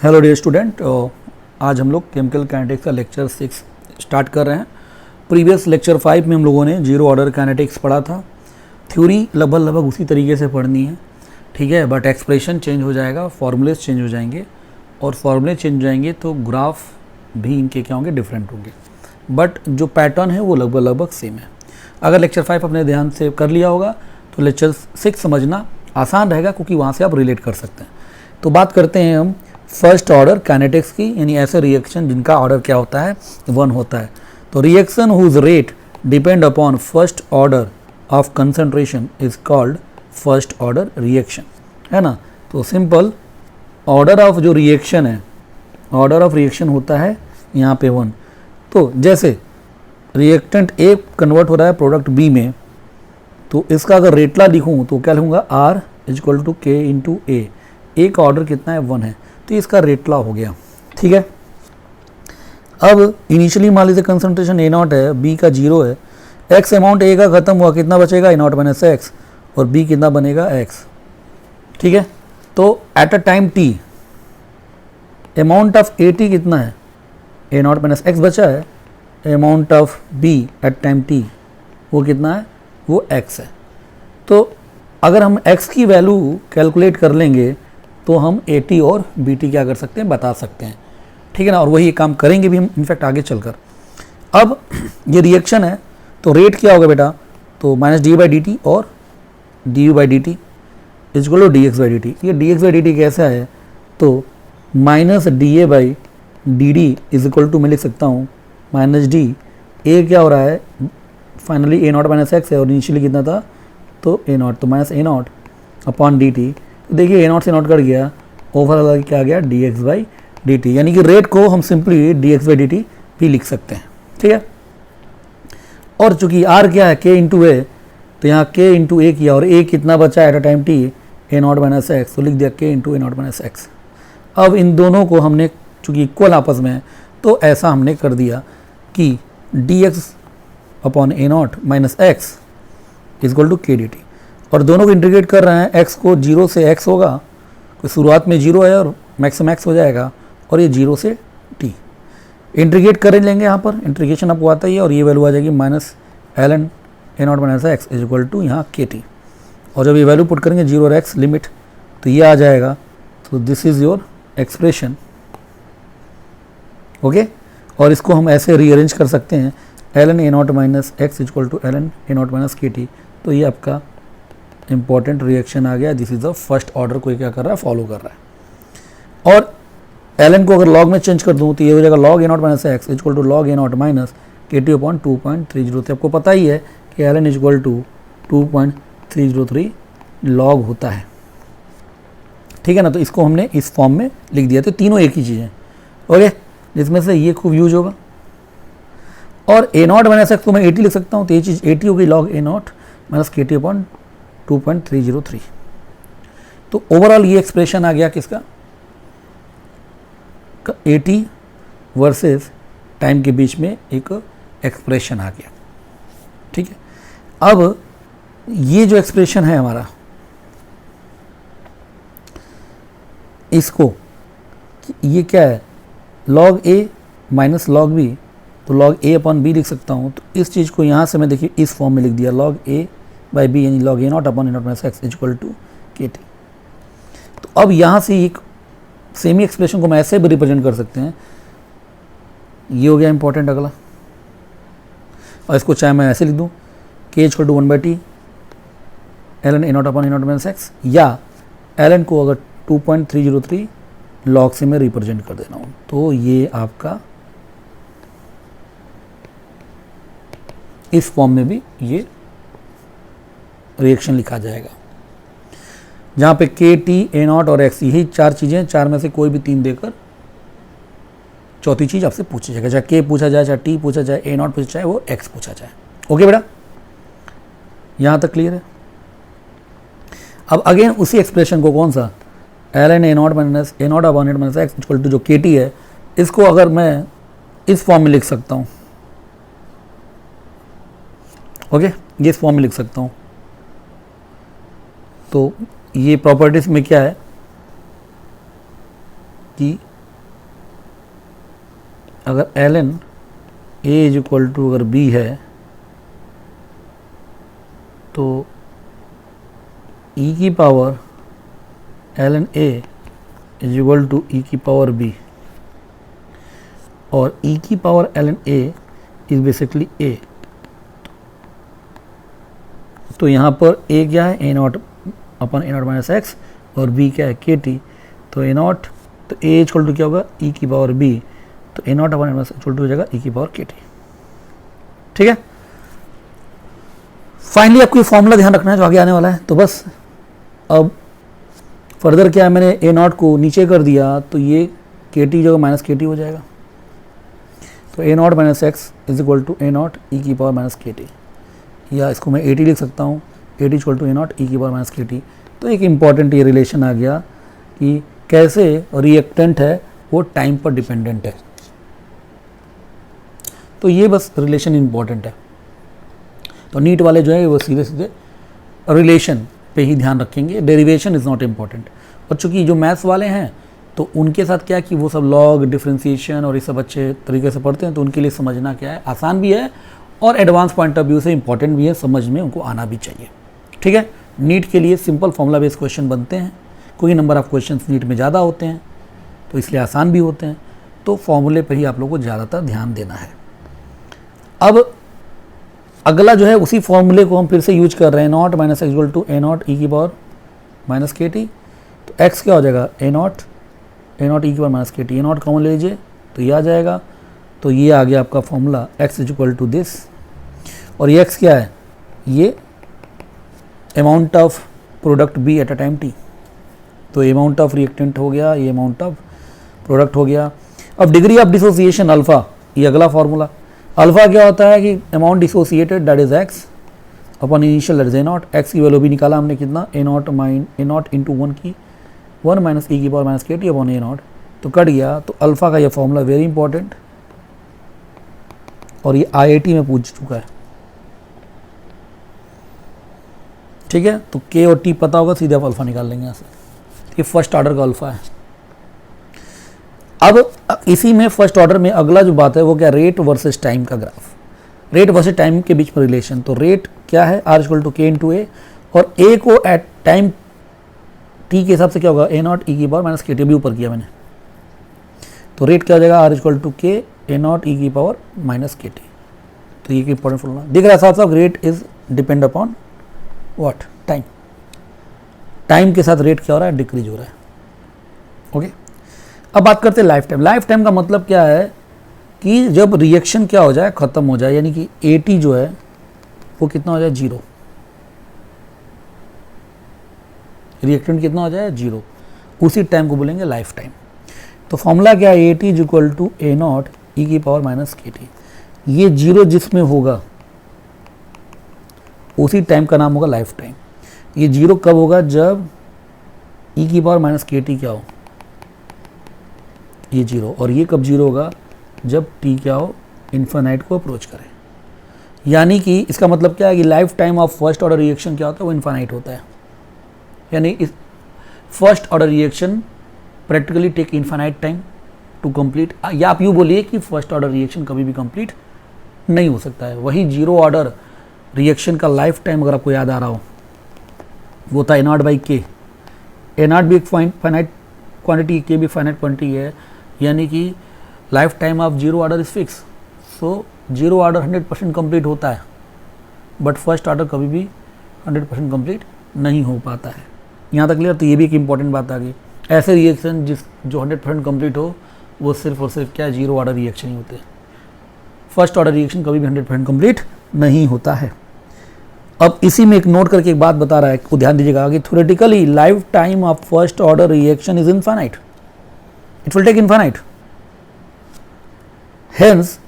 Hello dear student, आज हम लोग केमिकल काइनेटिक्स का लेक्चर 6 स्टार्ट कर रहे हैं। प्रीवियस लेक्चर 5 में हम लोगों ने जीरो ऑर्डर काइनेटिक्स पढ़ा था। थ्योरी लगभग उसी तरीके से पढ़नी है, ठीक है, बट एक्सप्रेशन चेंज हो जाएगा, फॉर्मूलेज चेंज हो जाएंगे, और फॉर्मूले चेंज हो जाएंगे तो ग्राफ भी इनके क्या होंगे, डिफरेंट होंगे, बट जो पैटर्न है वो लगभग सेम है। अगर लेक्चर 5 अपने ध्यान से कर लिया होगा तो लेक्चर 6 समझना आसान रहेगा, क्योंकि वहाँ से आप रिलेट कर सकते हैं। तो बात करते हैं हम फर्स्ट ऑर्डर काइनेटिक्स की, यानी ऐसे रिएक्शन जिनका ऑर्डर क्या होता है, 1 होता है। तो reaction whose rate depend upon first order of concentration is called first order reaction, है ना। तो सिंपल ऑर्डर ऑफ जो रिएक्शन है, ऑर्डर ऑफ रिएक्शन होता है यहाँ पे 1। तो जैसे रिएक्टेंट ए कन्वर्ट हो रहा है प्रोडक्ट बी में, तो इसका अगर रेटला लिखूँ तो क्या लिखूँगा, आर इजक्वल टू के इंटू ए। ए का ऑर्डर कितना है, 1 है, तो इसका रेटला हो गया, ठीक है। अब इनिशियली मान लीजिए कंसंट्रेशन ए नॉट है, बी का 0 है, एक्स अमाउंट ए का खत्म हुआ, कितना बचेगा, ए नॉट माइनस एक्स, और बी कितना बनेगा, एक्स, ठीक है। तो at a time t amount of A t कितना है, ए नॉट माइनस एक्स बचा है, amount of B at time t वो कितना है, वो एक्स है। तो अगर हम x की वैल्यू कैलकुलेट कर लेंगे तो हम AT और BT क्या कर सकते हैं, बता सकते हैं, ठीक है ना। और वही काम करेंगे भी हम इनफैक्ट आगे चलकर। अब ये रिएक्शन है तो रेट क्या होगा बेटा, तो minus d by d t और d u by d t is equal to d x by d t. ये d x by d t कैसा है, तो minus d a by d d is equal to मैं लिख सकता हूँ minus d ए, क्या हो रहा है फाइनली ए नॉट माइनस एक्स है, और इनिशियली कितना था, तो ए नॉट, तो minus A naught upon D T. तो देखिए ए नॉट से नॉट कट गया, ओवरऑल क्या आ गया, D x by d T, यानी कि रेट को हम simply D x by d T भी लिख सकते हैं, ठीक है। और चूंकि आर क्या है, के इंटू ए, तो यहाँ के इंटू ए किया, और ए कितना बचा eight a time T, A naught minus x, तो लिख दिया के इंटू ए नॉट माइनस एक्स। अब इन दोनों को हमने चूंकि इक्वल आपस में है, तो ऐसा हमने कर दिया कि d x upon A naught minus x is equal to k d t, और दोनों को इंटीग्रेट कर रहे हैं। x को 0 से x होगा, तो शुरुआत में 0 है और मैक्स मैक्स हो जाएगा, और ये 0 से t इंटीग्रेट कर लेंगे। यहाँ पर इंटीग्रेशन आपको आता ही है, और ये वैल्यू आ जाएगी minus l n A naught minus x is equal to यहाँ के टी, और जब ये वैल्यू पुट करेंगे 0 और x लिमिट, तो ये आ जाएगा। तो this is your expression, okay. और इसको हम ऐसे रीअरेंज कर सकते हैं, l n A naught minus x is equal to l n A naught minus के टी। तो ये आपका इंपॉर्टेंट रिएक्शन आ गया, this is the first order को क्या कर रहा है, फॉलो कर रहा है। और एल एन को अगर लॉग में चेंज कर दूँ तो ये हो जाएगा log A naught minus x is equal to log A naught minus के टी अपॉन 2.303। आपको पता ही है कि l n is equal to 2.303 log होता है, ठीक है ना। तो इसको हमने इस फॉर्म में लिख दिया, तो तीनों एक ही चीज़ है, ओके, जिसमें से ये खूब यूज होगा। और ए नॉट माइनस एक्स को मैं 80 लिख सकता हूँ, तो ये चीज़ 80 होगी लॉग ए नॉट माइनस के टी अपॉन 2.303। तो ओवरऑल ये एक्सप्रेशन आ गया किसका, 80 वर्सेस टाइम के बीच में एक एक्सप्रेशन आ गया, ठीक है। अब ये जो एक्सप्रेशन है हमारा, इसको ये क्या है, लॉग ए माइनस लॉग बी, तो लॉग ए अपॉन बी लिख सकता हूँ। तो इस चीज़ को यहाँ से मैं देखिए इस फॉर्म में लिख दिया, लॉग ए बाई बी, यानी log A naught upon A naught minus x equal to k T. तो अब यहाँ से एक सेमी एक्सप्रेशन को मैं ऐसे भी रिप्रेजेंट कर सकते हैं, ये हो गया इंपॉर्टेंट अगला। और इसको चाहे मैं ऐसे लिख दूँ, k equal to 1/t l n A naught upon A naught minus x, या एल एन को अगर 2.303 लॉग से मैं रिप्रेजेंट कर देना हूँ, तो ये आपका इस फॉर्म में भी ये रिएक्शन लिखा जाएगा, जहाँ पे के टी ए नॉट और एक्स, यही 4 चीज़ें, 4 में से कोई भी 3 देकर चौथी चीज़ आपसे पूछी जाएगा, चाहे के पूछा जाए, चाहे टी पूछा जाए, ए नॉट पूछा जाए, वो एक्स पूछा जाए, ओके बेटा, यहाँ तक क्लियर है। अब अगेन उसी एक्सप्रेशन को कौन सा, l n A naught minus A naught upon A minus x equal to जो के टी है, इसको अगर मैं इस फॉर्म में लिख सकता हूँ, ओके, ये इस फॉर्म में लिख सकता हूँ। तो ये प्रॉपर्टीज में क्या है कि अगर ln a is equal to अगर b है तो e की power ln a is equal to e की पावर b, और e की power ln a is basically a। तो यहाँ पर a क्या है, a नॉट upon a not minus x, और b क्या है kt। तो a नॉट, तो a इक्वल टू क्या होगा e की पावर b, तो a नॉट अपन इक्वल टू हो जाएगा e की पावर kt। ठीक है, फाइनली आपको ये फॉर्मूला ध्यान रखना है जो आगे आने वाला है। तो बस अब फर्दर क्या है, मैंने a नॉट को नीचे कर दिया तो ये kt जो माइनस kt हो जाएगा। तो a not minus x is equal to a naught e की पावर माइनस kt, या इसको मैं 80 लिख सकता हूँ, 80 equal to a naught e की पावर माइनस kt। तो एक इम्पॉर्टेंट ये रिलेशन आ गया कि कैसे रिएक्टेंट है वो टाइम पर डिपेंडेंट है। तो ये बस रिलेशन इम्पॉर्टेंट है। तो नीट वाले जो है वो सीधे सीधे रिलेशन पे ही ध्यान रखेंगे, डेरिवेशन इज़ नॉट इम्पॉर्टेंट। और चूंकि जो मैथ्स वाले हैं तो उनके साथ क्या है कि वो सब लॉग, डिफ्रेंसिएशन और ये सब अच्छे तरीके से पढ़ते हैं, तो उनके लिए समझना क्या है आसान भी है और एडवांस पॉइंट ऑफ व्यू से इंपॉर्टेंट भी है, समझ में उनको आना भी चाहिए। ठीक है, नीट के लिए सिंपल फॉर्मूला बेस्ड क्वेश्चन बनते हैं, कोई नंबर ऑफ क्वेश्चंस नीट में ज़्यादा होते हैं तो इसलिए आसान भी होते हैं, तो फॉर्मूले पर ही आप लोगों को ज़्यादातर ध्यान देना है। अब अगला जो है उसी फॉर्मूले को हम फिर से यूज कर रहे हैं, naught minus x equal to A naught E की पावर माइनस के टी। तो एक्स क्या हो जाएगा ए नॉट ई की पावर माइनस के टी, ए नॉट कॉमन ले लीजिए तो ये आ जाएगा। तो ये आ गया आपका formula x is equal to this, और ये एक्स क्या है, ये amount of product B at a time T. तो अमाउंट ऑफ रिएक्टेंट हो गया, ये अमाउंट ऑफ प्रोडक्ट हो गया। अब डिग्री ऑफ डिसोसिएशन अल्फा, ये अगला फॉर्मूला। अल्फा क्या होता है कि amount dissociated that is x upon initial that is a not. X की वैल्यू भी निकाला हमने कितना, ए नॉट इंटू 1 माइनस ई की पावर माइनस के टी अपॉन ए नॉट, तो कट गया। तो अल्फा का ये फॉर्मूला वेरी इंपॉर्टेंट, और ये IIT में पूछ चुका है। ठीक है, तो के और टी पता होगा, सीधे आप अल्फा निकाल लेंगे यहाँ से। ये फर्स्ट ऑर्डर का अल्फा है। अब इसी में फर्स्ट ऑर्डर में अगला जो बात है वो क्या, रेट वर्सेस टाइम का ग्राफ। रेट वर्सेस टाइम के बीच में रिलेशन। तो रेट क्या है, आर इक्वल टू के इंटू ए, और ए को एट टाइम टी के हिसाब से क्या होगा, ए नॉट ई की पावर माइनस के टी, भी ऊपर किया मैंने। तो रेट क्या हो जाएगा, आर इक्वल टू के ए नॉट ई की पावर माइनस के टी। तो ये इंपॉर्टेंट फॉर्मूला दिख रहा है साथ साथ, rate is depend upon what, time. Time के साथ रेट क्या हो रहा है, डिक्रीज हो रहा है। ओके, अब बात करते हैं लाइफ टाइम। लाइफ टाइम का मतलब क्या है कि जब रिएक्शन क्या हो जाए, खत्म हो जाए, यानी कि AT जो है वो कितना हो जाए, 0। रिएक्टेंट कितना हो जाए, 0, उसी टाइम को बोलेंगे लाइफ टाइम। तो फॉर्मूला क्या है, AT is equal to A naught E की पावर माइनस के टी। ये 0 जिसमें होगा उसी टाइम का नाम होगा लाइफ टाइम। ये 0 कब होगा, जब ई की पावर माइनस के टी क्या हो, ये 0, और ये कब 0 होगा, जब टी क्या हो, इन्फिनाइट को अप्रोच करे। यानी कि इसका मतलब क्या है कि life time of first order reaction क्या होता है, वो इन्फिनाइट होता है। यानी इस first order reaction practically take infinite time to complete, या आप यूँ बोलिए कि फर्स्ट ऑर्डर रिएक्शन कभी भी कंप्लीट नहीं हो सकता है। वही 0 ऑर्डर रिएक्शन का लाइफ टाइम अगर आपको याद आ रहा हो, वो था ए नॉट बाई के। ए नॉट भी एक फाइनाइट क्वांटिटी, के भी फाइनाइट क्वांटिटी है, यानी कि life time of 0 order is fix. So 0 order 100% complete होता है, बट फर्स्ट ऑर्डर कभी भी 100% कंप्लीट नहीं हो पाता है। यहाँ तक क्लियर। तो ये भी एक इंपॉर्टेंट बात आ गई। ऐसे रिएक्शन जो 100% कंप्लीट हो वो सिर्फ और सिर्फ क्या, 0 ऑर्डर रिएक्शन ही होते हैं। फर्स्ट ऑर्डर रिएक्शन कभी भी 100% कंप्लीट नहीं होता है। अब इसी में एक नोट करके एक बात बता रहा है, वो ध्यान दीजिएगा कि theoretically life time of first order reaction is infinite, it will take infinite. Hence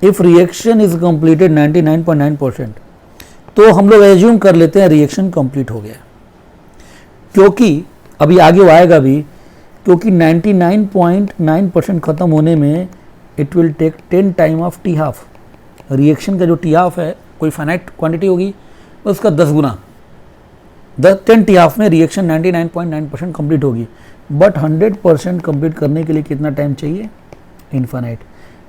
if reaction is completed 99.9%, तो हम लोग एज्यूम कर लेते हैं रिएक्शन कंप्लीट हो गया, क्योंकि अभी आगे वो आएगा भी, क्योंकि 99.9% खत्म होने में it will take 10 time of T half. Reaction का जो टी हाफ है, कोई फाइनाइट क्वांटिटी होगी, उसका 10 गुना, 10 टी हाफ में रिएक्शन 99.9% कंप्लीट होगी। बट 100% कंप्लीट करने के लिए कितना टाइम चाहिए, इन्फाइनाइट।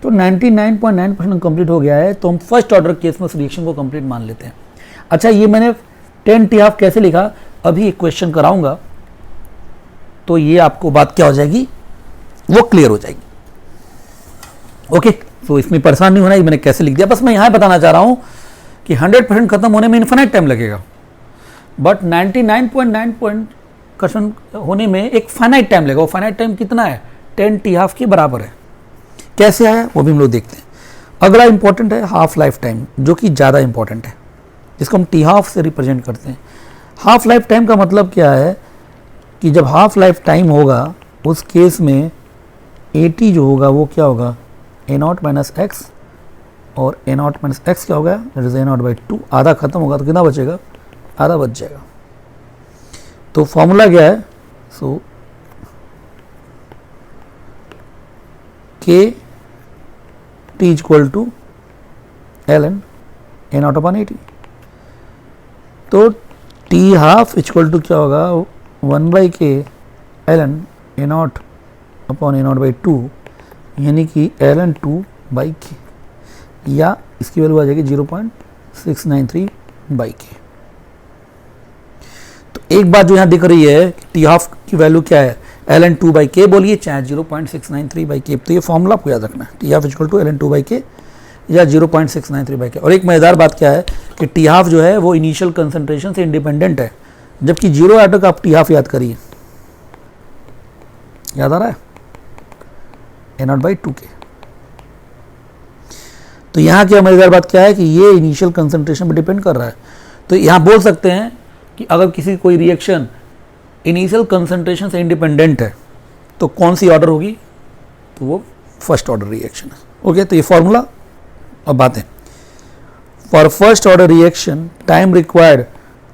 तो 99.9% कंप्लीट हो गया है, तो हम फर्स्ट ऑर्डर केस में उस रिएक्शन को कंप्लीट मान लेते हैं। अच्छा, ये मैंने 10 टी हाफ कैसे लिखा, अभी एक क्वेश्चन कराऊंगा तो ये आपको बात क्या हो जाएगी, वो क्लियर हो जाएगी। ओके, तो इसमें परेशान नहीं होना, ये मैंने कैसे लिख दिया, बस मैं यहाँ बताना चाह रहा हूँ कि 100% खत्म होने में इन्फिनाइट टाइम लगेगा, बट 99.9% होने में एक फाइनाइट टाइम लगेगा। वो फाइनाइट टाइम कितना है, 10 टी हाफ के बराबर है। कैसे आया वो भी हम लोग देखते हैं। अगला इंपॉर्टेंट है हाफ लाइफ टाइम, जो कि ज़्यादा इंपॉर्टेंट है, जिसको हम टी हाफ से रिप्रेजेंट करते हैं। हाफ लाइफ टाइम का मतलब क्या है कि जब हाफ लाइफ टाइम होगा उस केस में AT जो होगा वो क्या होगा, A0 माइनस एक्स, और A0 माइनस एक्स क्या होगा, दैट इज A0/2। आधा खत्म होगा तो कितना बचेगा, आधा बच जाएगा। तो फॉर्मूला क्या है, so K T equal to ln A0/AT। तो टी हाफ इक्वल टू क्या होगा, 1/k ln A0/A0/2, यानी कि ln 2/k, या इसकी वैल्यू आ जाएगी 0.693/k। तो एक बात जो यहाँ दिख रही है कि टी हाफ की वैल्यू क्या है, ln 2/k बोलिए चाहे 0.693/k। तो ये फॉर्मूला आपको याद रखना है, T half equal to ln 2/k या 0.693/k। और एक मज़ेदार बात क्या है कि टी हाफ जो है वो इनिशियल कंसंट्रेशन से इंडिपेंडेंट है, जबकि जीरो ऑर्डर का आप टी हाफ याद करिए, याद आ रहा है, A0/2k। तो यहाँ की मजेदार बात क्या है कि ये इनिशियल कंसंट्रेशन पर डिपेंड कर रहा है। तो यहाँ बोल सकते हैं कि अगर किसी कोई रिएक्शन इनिशियल कंसंट्रेशन से इंडिपेंडेंट है तो कौन सी ऑर्डर होगी, तो वो फर्स्ट ऑर्डर रिएक्शन है। ओके, तो ये फॉर्मूला। अब बातें, for first order reaction time required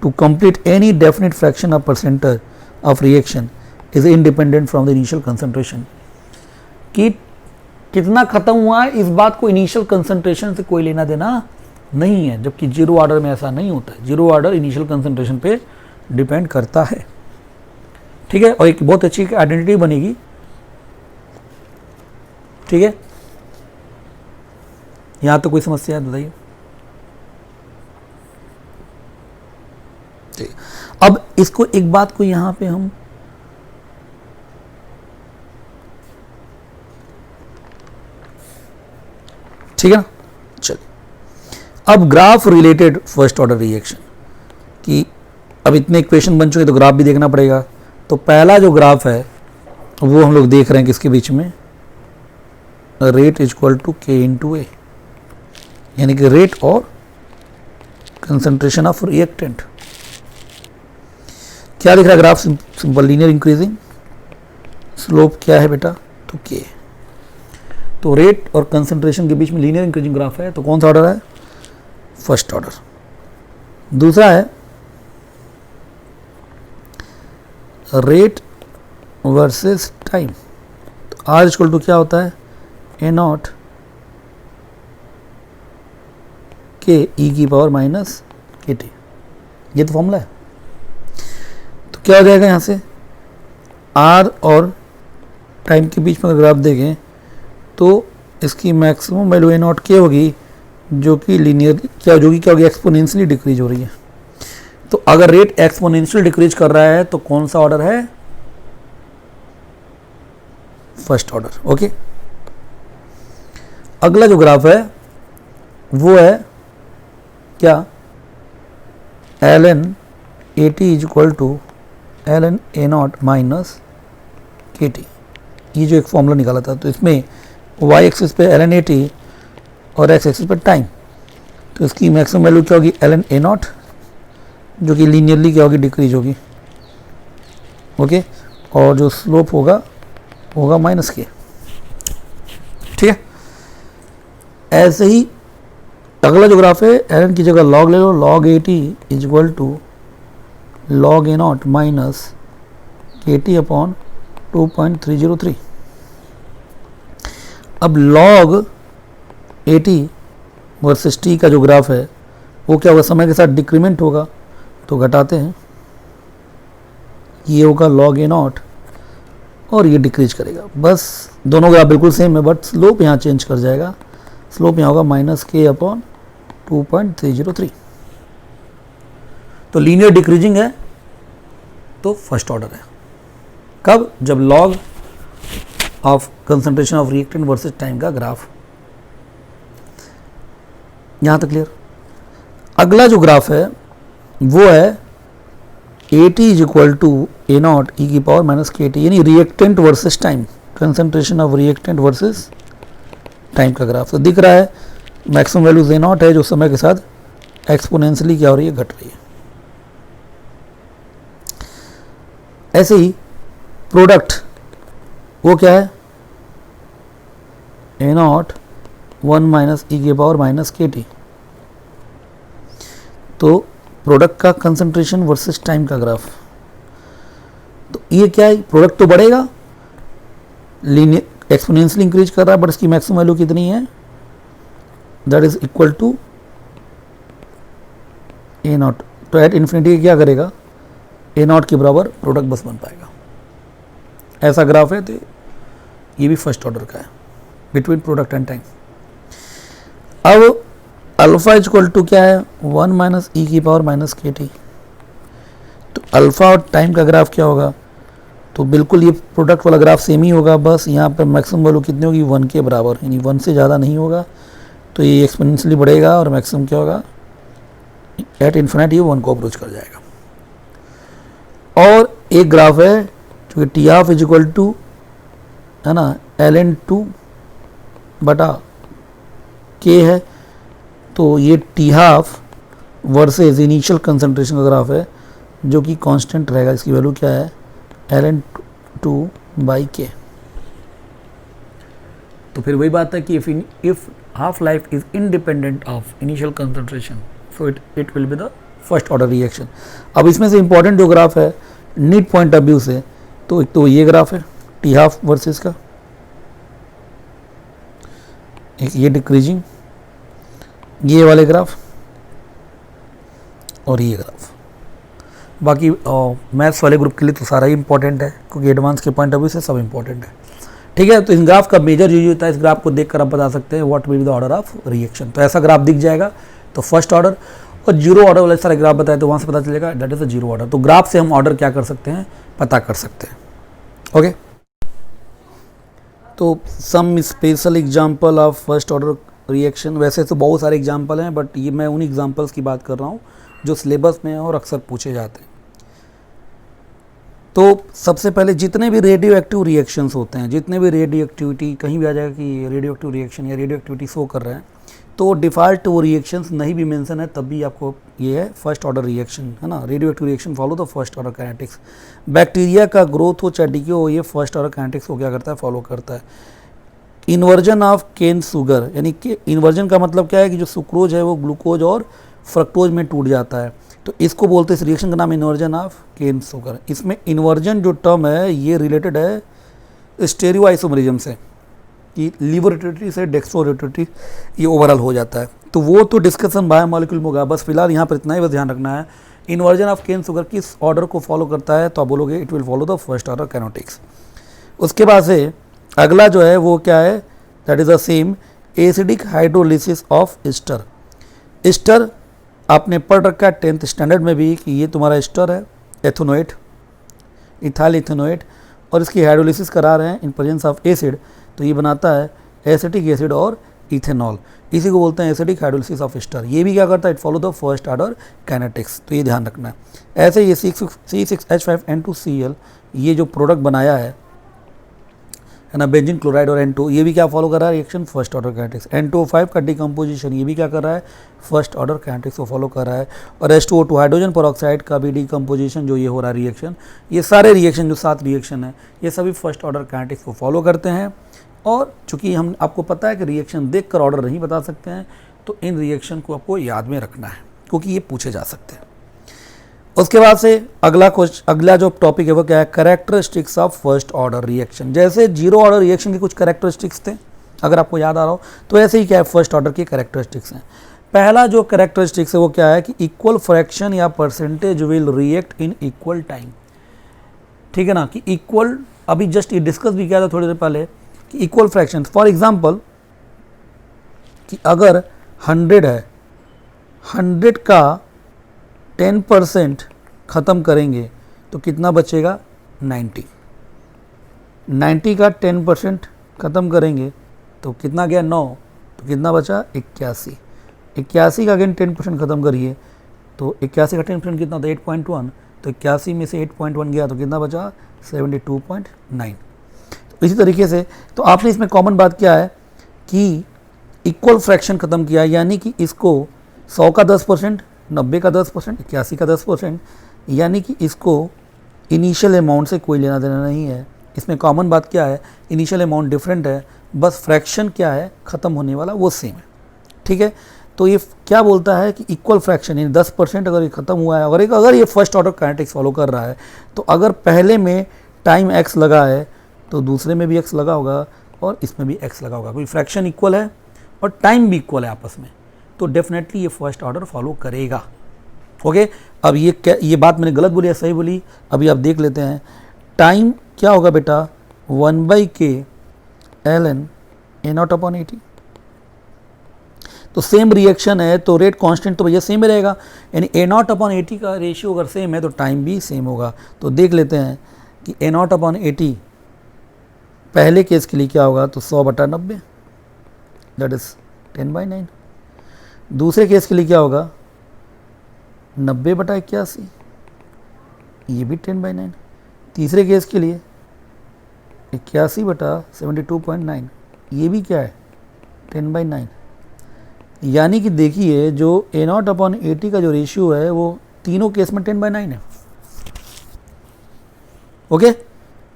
to complete any definite fraction of percentage of reaction is independent from the initial concentration. कि कितना खत्म हुआ है इस बात को इनिशियल कंसंट्रेशन से कोई लेना देना नहीं है, जबकि जीरो ऑर्डर में ऐसा नहीं होता है। जीरो ऑर्डर इनिशियल कंसंट्रेशन पे डिपेंड करता है, ठीक है। और एक बहुत अच्छी आइडेंटिटी बनेगी, ठीक है। यहां तो कोई समस्या है, बताइए। ठीक, अब इसको एक बात को यहां पे हम ठीक है ना, चलिए अब graph related first order reaction की। अब इतने इक्वेशन बन चुके तो ग्राफ भी देखना पड़ेगा। तो पहला जो ग्राफ है वो हम लोग देख रहे हैं किसके बीच में, rate equal to K into A, यानी कि रेट और कंसंट्रेशन ऑफ रिएक्टेंट। क्या दिख रहा है graph, simple linear increasing, slope क्या है बेटा, तो K। तो रेट और कंसंट्रेशन के बीच में लीनियर इंक्रीजिंग ग्राफ है, तो कौन सा ऑर्डर है, फर्स्ट ऑर्डर। दूसरा है रेट वर्सेस टाइम। तो R इक्वल टू क्या होता है, A0 K e की पावर माइनस KT, ये तो फॉर्मूला है। तो क्या हो जाएगा यहाँ से, R और टाइम के बीच में अगर ग्राफ देखें तो इसकी मैक्सिमम वैल्यू A0 K होगी, जो कि लीनियर क्या होगी, एक्सपोनेंशियली डिक्रीज हो रही है। तो अगर रेट एक्सपोनेंशियल डिक्रीज कर रहा है तो कौन सा ऑर्डर है, फर्स्ट ऑर्डर। ओके, अगला जो ग्राफ है वो है क्या, ln AT is equal to ln A0 minus KT। ये जो एक फॉर्मूला निकाला था, तो इसमें y एक्सिस पे ln AT और x एक्सिस पे टाइम। तो इसकी मैक्सिमम वैल्यू क्या होगी, ln A0, जो कि लीनियरली क्या होगी, डिक्रीज होगी। ओके, और जो स्लोप होगा माइनस के, ठीक है। ऐसे ही अगला जो ग्राफ है, ln की जगह log ले लो, log AT is equal to log A0 minus KT upon 2.303। अब log AT वर्सेस T का जो ग्राफ है वो क्या होगा, समय के साथ डिक्रीमेंट होगा, तो घटाते हैं, ये होगा log A0 और ये डिक्रीज करेगा। बस दोनों ग्राफ बिल्कुल सेम है, बट स्लोप यहाँ चेंज कर जाएगा। स्लोप यहाँ होगा -k/2.303। तो लीनियर डिक्रीजिंग है तो फर्स्ट ऑर्डर है। कब? जब log of concentration of reactant versus time का ग्राफ। यहाँ तक क्लियर। अगला जो ग्राफ है वो है AT is equal to A0 e⁻−kt, यानी reactant versus time, concentration of reactant versus time का ग्राफ। तो दिख रहा है मैक्सिमम वैल्यू A0 है जो समय के साथ एक्सपोनेंशियली क्या हो रही है, घट रही है। ऐसे ही प्रोडक्ट वो क्या है, A0 1 e⁻−kt। तो प्रोडक्ट का कंसंट्रेशन वर्सेस टाइम का ग्राफ। तो ये क्या है, प्रोडक्ट तो बढ़ेगा, लीनियर एक्सपोनेंशियली इंक्रीज कर रहा है, बट इसकी मैक्सिमम वैल्यू कितनी है, that is equal to A0। तो एट इन्फिनिटी क्या करेगा, A0 के बराबर प्रोडक्ट बस बन पाएगा। ऐसा ग्राफ है। तो ये भी फर्स्ट ऑर्डर का है बिटवीन प्रोडक्ट एंड टाइम। अब अल्फा इज इक्वल टू क्या है, 1 e⁻−kt। तो अल्फा और टाइम का ग्राफ क्या होगा, तो बिल्कुल ये प्रोडक्ट वाला ग्राफ सेम ही होगा, बस यहाँ पर मैक्सिमम वैल्यू कितनी होगी, 1 के बराबर, यानी 1 से ज़्यादा नहीं होगा। तो ये एक्सपोनेंशियली बढ़ेगा और मैक्सिमम क्या होगा, एट इन्फिनिटी ये 1 को अप्रोच कर जाएगा। और एक ग्राफ है जो T half is equal to है ना ln/k है। तो ये T half versus initial concentration का ग्राफ है जो कि कांस्टेंट रहेगा। इसकी वैल्यू क्या है, ln/2/k। तो फिर वही बात है कि if half life is independent of initial concentration, so it will be the first order reaction. अब इसमें से इंपॉर्टेंट जो ग्राफ है नीट पॉइंट ऑफ व्यू से, तो एक तो ये ग्राफ है टी हाफ वर्सेस का, एक ये डिक्रीजिंग, ये वाले ग्राफ और ये ग्राफ। बाकी मैथ्स वाले ग्रुप के लिए तो सारा ही इंपॉर्टेंट है, क्योंकि एडवांस के पॉइंट ऑफ व्यू से सब इंपॉर्टेंट है। ठीक है, तो इस ग्राफ का मेजर यूज होता है, इस ग्राफ को देखकर आप बता सकते हैं what will be the order of reaction. तो ऐसा ग्राफ दिख जाएगा तो फर्स्ट ऑर्डर, और जीरो ऑर्डर वाले सारे ग्राफ बताए तो वहाँ से पता चलेगा that is a zero order. तो ग्राफ से हम ऑर्डर क्या कर सकते हैं, पता कर सकते हैं। ओके, तो some special example of first order reaction. वैसे तो बहुत सारे एग्जांपल हैं, बट ये मैं उन एग्जांपल्स की बात कर रहा हूँ जो सिलेबस में हैं और अक्सर पूछे जाते हैं। तो सबसे पहले जितने भी रेडियो एक्टिव रिएक्शंस होते हैं, जितने भी रेडियो एक्टिविटी कहीं भी आ जाएगा कि रेडियो एक्टिव रिएक्शन या रेडियो एक्टिविटी शो कर रहे हैं, तो डिफ़ॉल्ट वो रिएक्शंस नहीं भी मेंशन है तब भी आपको ये है फर्स्ट ऑर्डर रिएक्शन, है ना। Radio active reaction follow the first order kinetics. Bacteria का ग्रोथ हो चाहे डीके हो, ये फर्स्ट ऑर्डर काइनेटिक्स को क्या करता है, फॉलो करता है। इन्वर्जन ऑफ केन शुगर, यानी कि इन्वर्जन का मतलब क्या है कि जो सुक्रोज है वो ग्लूकोज और फ्रक्टोज में टूट जाता है, तो इसको बोलते हैं, इस रिएक्शन का नाम इन्वर्जन ऑफ केन शुगर। इसमें इन्वर्जन जो टर्म है ये रिलेटेड है स्टेरियो आइसोमरिज्म से, कि लीवर रोटेटरी से डेक्स्ट्रो रोटेटरी ये ओवरऑल हो जाता है। तो वो तो डिस्कशन बायोमोलिक्यूल में होगा, बस फिलहाल यहाँ पर इतना ही बस ध्यान रखना है। इन्वर्जन ऑफ केन शुगर किस ऑर्डर को फॉलो करता है, तो आप बोलोगे it will follow the first order kinetics. उसके बाद से अगला जो है वो क्या है, that is the same acidic hydrolysis of ester. Ester आपने पढ़ रखा है 10th स्टैंडर्ड में भी कि ये तुम्हारा एस्टर है, एथेनोएट, इथाइल इथेनोएट, और इसकी हाइड्रोलिसिस करा रहे हैं इन प्रेजेंस ऑफ एसिड, तो ये बनाता है एसिटिक एसिड और इथेनॉल। इसी को बोलते हैं एसिडिक हाइड्रोलिसिस ऑफ एस्टर। ये भी क्या करता है, it follow the first order kinetics, तो ये ध्यान रखना है। ऐसे ये C6H5N2Cl ये जो प्रोडक्ट बनाया है ना, बेंजीन क्लोराइड और N2, ये भी क्या फॉलो कर रहा है, reaction first order kinetics. N2O5 का डिकम्पोजिशन ये भी क्या कर रहा है, फर्स्ट ऑर्डर काइनेटिक्स को फॉलो कर रहा है। और H2O2 हाइड्रोजन पेरोक्साइड का भी डिकम्पोजिशन जो ये हो रहा है रिएक्शन, ये सारे रिएक्शन जो 7 रिएक्शन है ये सभी फर्स्ट ऑर्डर काइनेटिक्स को फॉलो करते हैं। और चूंकि हम आपको पता है कि रिएक्शन देख कर ऑर्डर नहीं बता सकते हैं, तो इन रिएक्शन को आपको याद में रखना है, क्योंकि ये पूछे जा सकते हैं। उसके बाद से अगला जो टॉपिक है वो क्या है, characteristics of first order reaction. जैसे जीरो ऑर्डर रिएक्शन के कुछ कैरेक्टरिस्टिक्स थे, अगर आपको याद आ रहा हो, तो ऐसे ही क्या है फर्स्ट ऑर्डर के कैरेक्टरिस्टिक्स हैं। पहला जो कैरेक्टरिस्टिक्स है वो क्या है कि इक्वल फ्रैक्शन या percentage will react in equal time. ठीक है ना, कि इक्वल अभी जस्ट ये डिस्कस भी किया था थोड़ी देर पहले कि इक्वल फ्रैक्शन, फॉर एग्जांपल कि अगर 100 है, 100 का 10% ख़त्म करेंगे तो कितना बचेगा 90, 90 का 10% ख़त्म करेंगे तो कितना गया 9, तो कितना बचा 81, 81 का अगेन 10% ख़त्म करिए तो 81 का 10% कितना था 8.1, तो 81 में से 8.1 गया तो कितना बचा 72.9। तो इसी तरीके से तो आपने इसमें कॉमन बात क्या है कि इक्वल फ्रैक्शन ख़त्म किया, यानी कि इसको 100 का 10%, 90 का 10%, 81 का 10%, यानी कि इसको इनिशियल अमाउंट से कोई लेना देना नहीं है। इसमें कॉमन बात क्या है, इनिशियल अमाउंट डिफरेंट है, बस फ्रैक्शन क्या है ख़त्म होने वाला वो सेम है। ठीक है, तो ये क्या बोलता है कि इक्वल फ्रैक्शन यानी 10% अगर ये ख़त्म हुआ है, अगर ये फर्स्ट ऑर्डर काइनेटिक्स फॉलो कर रहा है, तो अगर पहले में टाइम x लगा है तो दूसरे में भी x लगा होगा और इसमें भी x लगा होगा, कोई फ्रैक्शन इक्वल है और टाइम भी इक्वल है आपस में, तो डेफिनेटली ये फर्स्ट ऑर्डर फॉलो करेगा। ओके, अब ये बात मैंने गलत बोली या सही बोली, अभी आप देख लेते हैं। टाइम क्या होगा बेटा 1/k ln a0/80, तो सेम रिएक्शन है तो रेट कांस्टेंट तो भैया सेम ही रहेगा, यानी a0/80 का रेशियो अगर सेम है तो टाइम भी सेम होगा। तो देख लेते हैं कि a0/80 पहले केस के लिए क्या होगा, तो 100/90 दैट इज 10/9। दूसरे केस के लिए क्या होगा 90/81, ये भी 10/9। तीसरे केस के लिए 81/72.9, ये भी क्या है 10/9। यानी कि देखिए जो a0/80 का जो रेशियो है वो तीनों केस में 10/9 है। ओके,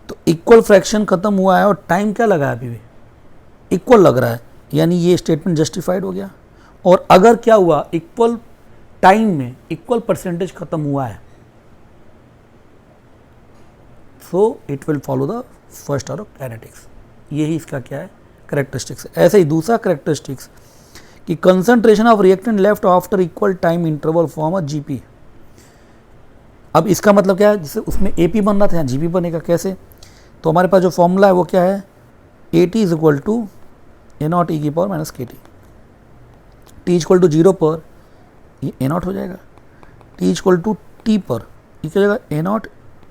तो इक्वल फ्रैक्शन खत्म हुआ है और टाइम क्या लगा है अभी भी इक्वल लग रहा है, यानी ये स्टेटमेंट जस्टिफाइड हो गया। और अगर क्या हुआ इक्वल टाइम में इक्वल परसेंटेज खत्म हुआ है, so it will follow the first order kinetics. यही इसका क्या है करेक्टरिस्टिक्स है। ऐसे ही दूसरा करेक्टरिस्टिक्स कि concentration of reactant left after equal time interval form a GP. अब इसका मतलब क्या है, जैसे उसमें एपी बन रहा था यहाँ जीपी बनेगा कैसे, तो हमारे पास जो फॉर्मूला है वो क्या है AT is equal to A0 e की power minus KT। T equal to 0 पर ये A0 हो जाएगा, T इक्वल टू T पर ये क्या हो जाएगा A0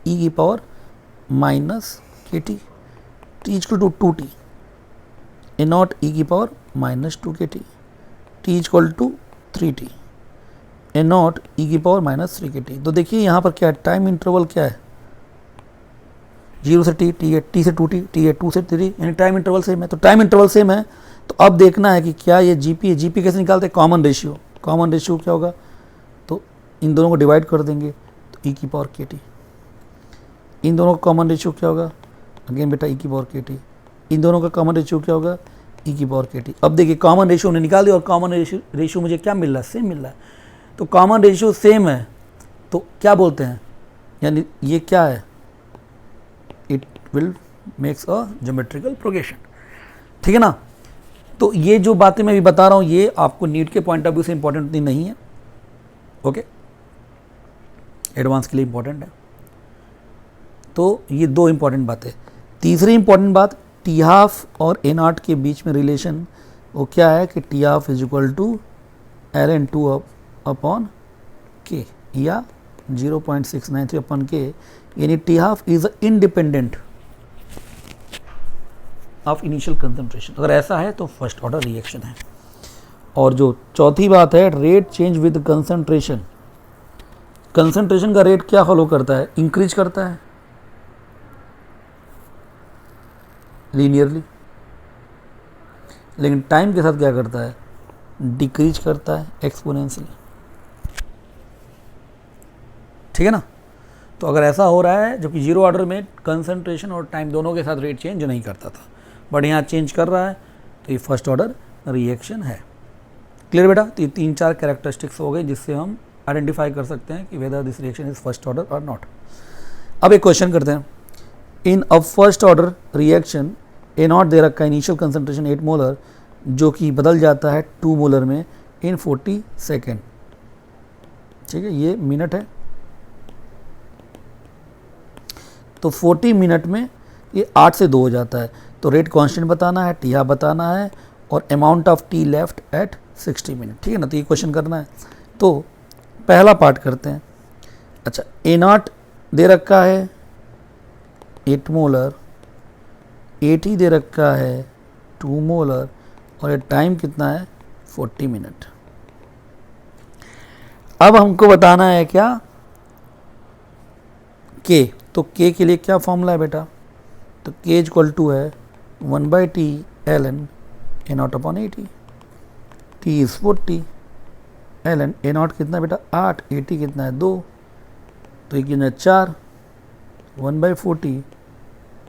e की power minus KT। T equal to 2T A0 e की power minus 2KT। T equal to 3T A0 e की पावर माइनस 3KT। तो देखिए यहाँ पर क्या है टाइम इंटरवल क्या है 0 से T, T से 2T, T है 2 से 3, यानी टाइम इंटरवल सेम है। तो टाइम इंटरवल सेम है तो अब देखना है कि क्या ये जीपी है, जीपी कैसे निकालते हैं कॉमन रेशियो। कॉमन रेशियो क्या होगा, तो इन दोनों को डिवाइड कर देंगे तो e की पावर KT। इन दोनों का कॉमन रेशियो क्या होगा, अगेन बेटा e की पावर KT। इन दोनों का कॉमन रेशियो क्या होगा e की पावर KT। अब देखिए कॉमन रेशियो ने निकाल दिया और कॉमन रेशियो मुझे क्या मिल रहा है सेम मिल रहा है, तो कॉमन रेशियो सेम है तो क्या बोलते हैं, यानी ये क्या है it will makes a geometrical progression. ठीक है ना। तो ये जो बातें मैं भी बता रहा हूँ ये आपको नीट के पॉइंट ऑफ व्यू से इंपॉर्टेंट उतनी नहीं है, ओके, एडवांस के लिए इंपॉर्टेंट है। तो ये दो इंपॉर्टेंट बातें। तीसरी इंपॉर्टेंट बात टी हाफ और A0 के बीच में रिलेशन वो क्या है कि T half is equal to ln2 upon k या 0.693 अपॉन के, यानी T half is independent of initial concentration. अगर ऐसा है तो फर्स्ट ऑर्डर रिएक्शन है। और जो चौथी बात है rate change with concentration. Concentration का रेट क्या फॉलो करता है, इंक्रीज करता है लीनियरली, लेकिन टाइम के साथ क्या करता है डिक्रीज करता है एक्सपोनेंशियली। ठीक है ना। तो अगर ऐसा हो रहा है, जबकि जीरो ऑर्डर में कंसंट्रेशन और टाइम दोनों के साथ रेट चेंज नहीं करता था, बट यहाँ चेंज कर रहा है, तो ये फर्स्ट ऑर्डर रिएक्शन है। क्लियर बेटा। तो ये 3-4 कैरेक्टरिस्टिक्स हो गए जिससे हम आइडेंटिफाई कर सकते हैं कि whether this reaction is first order और नॉट। अब एक क्वेश्चन करते हैं। In a first order reaction A0 दे रखा है इनिशियल कंसंट्रेशन 8 मोलर जो कि बदल जाता है 2 मोलर में इन 40 सेकेंड। ठीक है, ये मिनट है। तो 40 मिनट में ये 8 से 2 हो जाता है। तो रेट कांस्टेंट बताना है, टी हाफ बताना है और amount of T left eight 60 minute, ठीक है ना। तो ये क्वेश्चन करना है। तो पहला पार्ट करते हैं। अच्छा, ए नॉट दे रखा है 8 मोलर, एटी दे रखा है 2 मोलर और ये टाइम कितना है 40 मिनट। अब हमको बताना है क्या, के। तो के के लिए क्या फॉर्मूला है बेटा, तो के इक्वल टू है 1/t ln A naught upon 80, T is 40 ln A not कितना बेटा 8, 80 कितना है 2, तो ये कितना 4, 1/40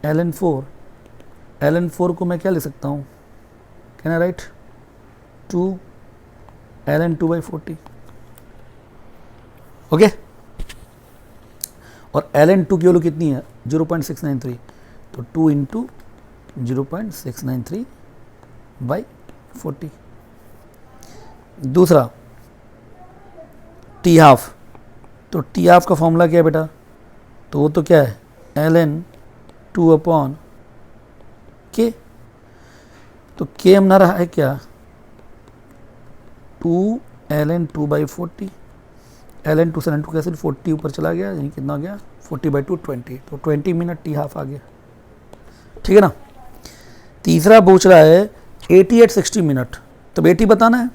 ln 4, ln 4 को मैं क्या ले सकता हूँ, can I right 2 ln 2/40, okay. और ln 2 की वैल्यू कितनी है 0.693, तो 2 इंटू 0.693/40। दूसरा टी हाफ, तो टी हाफ का फॉर्मूला क्या है बेटा, तो वो तो क्या है ln 2 अपॉन के, तो के हमारा है क्या 2 ln 2/40, ln 2 से ln 2 कैसे 40 ऊपर चला गया, यानी कितना हो गया 40/2 20, तो 20 मिनट टी हाफ आ गया, ठीक है ना। तीसरा पूछ रहा है 80 एट 60 मिनट, तब 80 बताना है,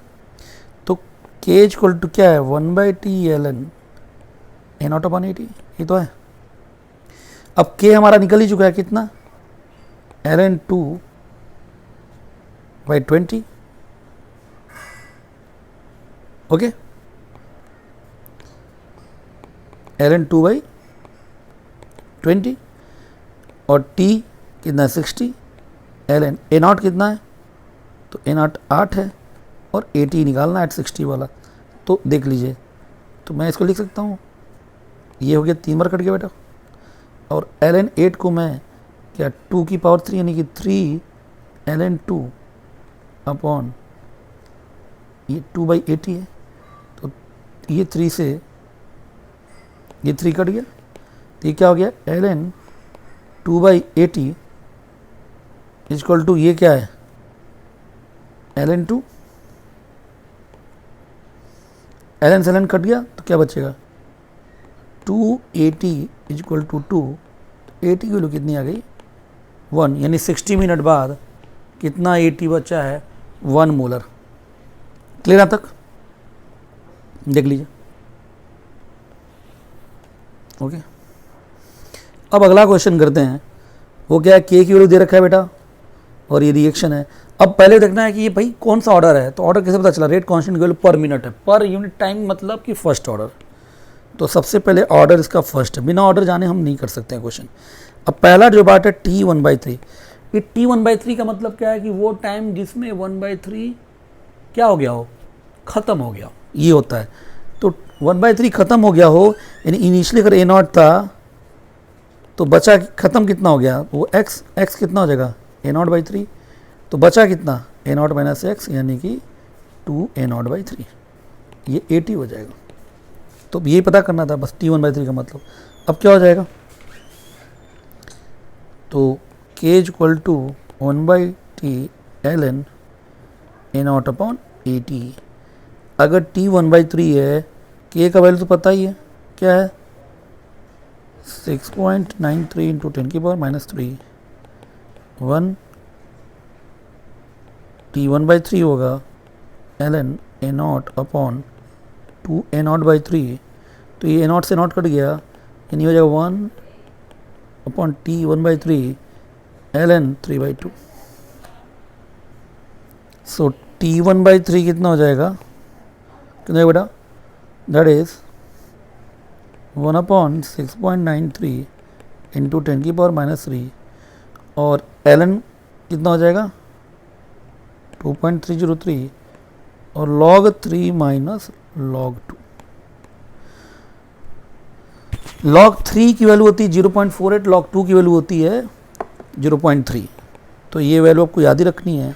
तो के इक्वल टू क्या है 1/t ln A naught upon 80, ये तो है। अब के हमारा निकल ही चुका है कितना ln 2/20, ओके, ln 2/20 और t कितना है 60, ln ए नॉट कितना है, तो ए नॉट 8 है और 80 निकालना है 60 वाला, तो देख लीजिए, तो मैं इसको लिख सकता हूँ, ये हो गया 3 बार कट गया बेटा, और ln 8 को मैं क्या 2 की पावर 3 यानी कि 3 ln 2 अपॉन ये 2/80 है, तो ये 3 से ये 3 कट गया, तो ये क्या हो गया ln 2/80 इक्वल टू ये क्या है ln 2, ln से ln कट गया तो क्या बचेगा 280 इक्वल टू 2, 80 की वैल्यू कितनी आ गई 1, यानी 60 मिनट बाद कितना 80 बचा है 1 मोलर। क्लियर अब तक, देख लीजिए, ओके। अब अगला क्वेश्चन करते हैं, वो क्या है के की वैल्यू दे रखा है बेटा और ये रिएक्शन है। अब पहले देखना है कि ये भाई कौन सा ऑर्डर है, तो ऑर्डर कैसे पता चला, रेट कांस्टेंट की वैल्यू पर मिनट है, पर यूनिट टाइम मतलब कि फर्स्ट ऑर्डर, तो सबसे पहले ऑर्डर इसका फर्स्ट है, बिना ऑर्डर जाने हम नहीं कर सकते हैं क्वेश्चन। अब पहला जो बात है t1/3, ये t1/3 का मतलब क्या है कि वो टाइम जिसमें 1/3 क्या हो गया हो, ख़त्म हो गया, ये होता है। तो 1/3 ख़त्म हो गया हो, यानी इनिशियली अगर ए नॉट था तो बचा ख़त्म कितना हो गया, वो x कितना हो जाएगा ए नॉट बाई 3, तो बचा कितना ए नॉट माइनस एक्स यानी कि 2 ए नॉट बाई 3, ये 80 हो जाएगा। तो यही पता करना था बस t1/3 का मतलब। अब क्या हो जाएगा, तो k equal to 1/t ln A naught upon 80। अगर t 1/3 है, k का वैल्यू तो पता ही है क्या है 6.93 इंटू 10 की पावर -3, 1 t 1/3 होगा ln A naught upon 2 A not by 3, तो ये ए नॉट से नॉट कट गया, यानी हो जाएगा 1 अपॉन t 1/3 ln 3/2। सो t 1/3 कितना हो जाएगा, कितना बेटा, दैट इज 1 अपॉन 6.93 इंटू 10 की पावर -3 और ln कितना हो जाएगा 2.303 और log 3 माइनस log 2। log 3 की वैल्यू होती है 0.48, log 2 की वैल्यू होती है 0.3, तो ये वैल्यू आपको याद ही रखनी है।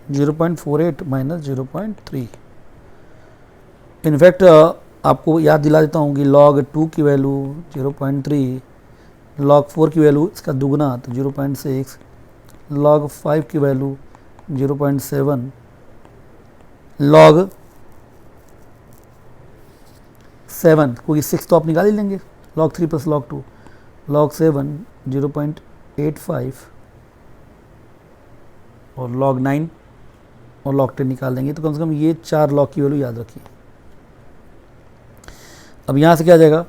-0.48 माइनस 0.3। इनफैक्ट आपको याद दिला देता हूँ कि log 2 की वैल्यू 0.3, log 4 की वैल्यू इसका दुगना तो 0.6, log 5 की वैल्यू 0.7, log 7 क्योंकि 6 तो आप निकाल ही लेंगे, log 3 प्लस log 2, log 7 0.85 और log 9 और log 10 निकाल देंगे। तो कम से कम ये 4 log की वैल्यू याद रखिए। अब यहाँ से क्या आ जाएगा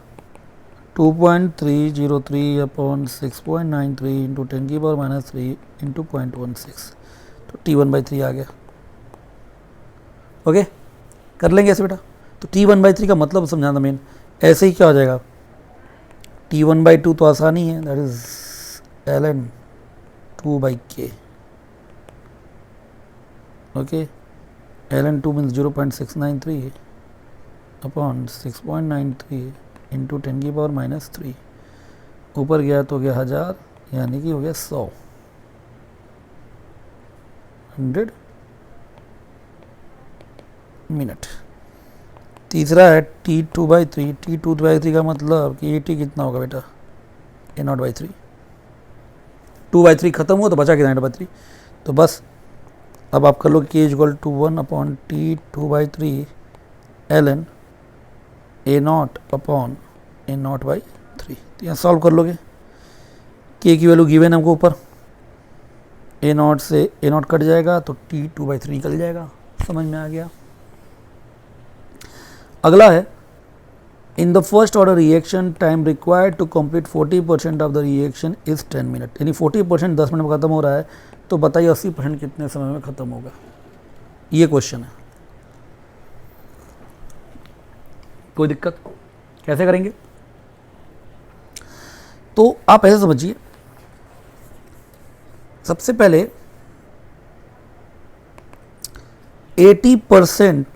2.303 अपॉन 6.93 इंटू 10 की पावर माइनस 3 इंटू 0.16, तो T1/3 आ गया। ओके कर लेंगे ऐसे बेटा। तो T1/3 का मतलब समझाना था मेन, ऐसे ही क्या हो जाएगा T1/2 तो आसानी है, that is ln 2/k। Okay ln 2 means 0.693 upon 6.93 into 10 की पावर माइनस 3, ऊपर गया तो गया 1000 यानी कि हो गया 100 मिनट। तीसरा है T2/3। T2/3 का मतलब कि AT कितना होगा बेटा A0/3, 2/3 खत्म हुआ तो बचा कितना A0/3। तो बस अब आप कर लो K = 1 upon T2/3 ln A0 upon A0/3। तो यहाँ सॉल्व कर लोगे, K की वैल्यू गिवन है हमको ऊपर, A0 से A0 कट जाएगा तो T2/3 निकल जाएगा। समझ में आ गया। अगला है in the first order reaction time required to complete 40% of the reaction is 10 minute, यानी 40% 10 मिनट में खत्म हो रहा है, तो बताइए 80% कितने समय में खत्म होगा, ये क्वेश्चन है। कोई दिक्कत, कैसे करेंगे? तो आप ऐसे समझिए, सबसे पहले 80%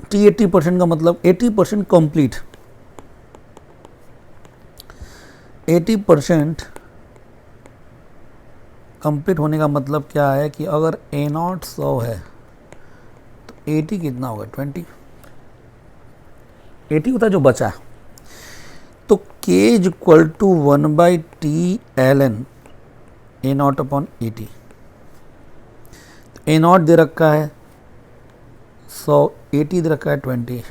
T80% का मतलब 80% कंप्लीट, 80% कंप्लीट होने का मतलब क्या है कि अगर A0 100 है तो 80 कितना होगा 20, 80 होता है जो बचा। तो K = 1/T ln A0 upon 80। A0 दे रखा है 100, 80 दे रखा है 20।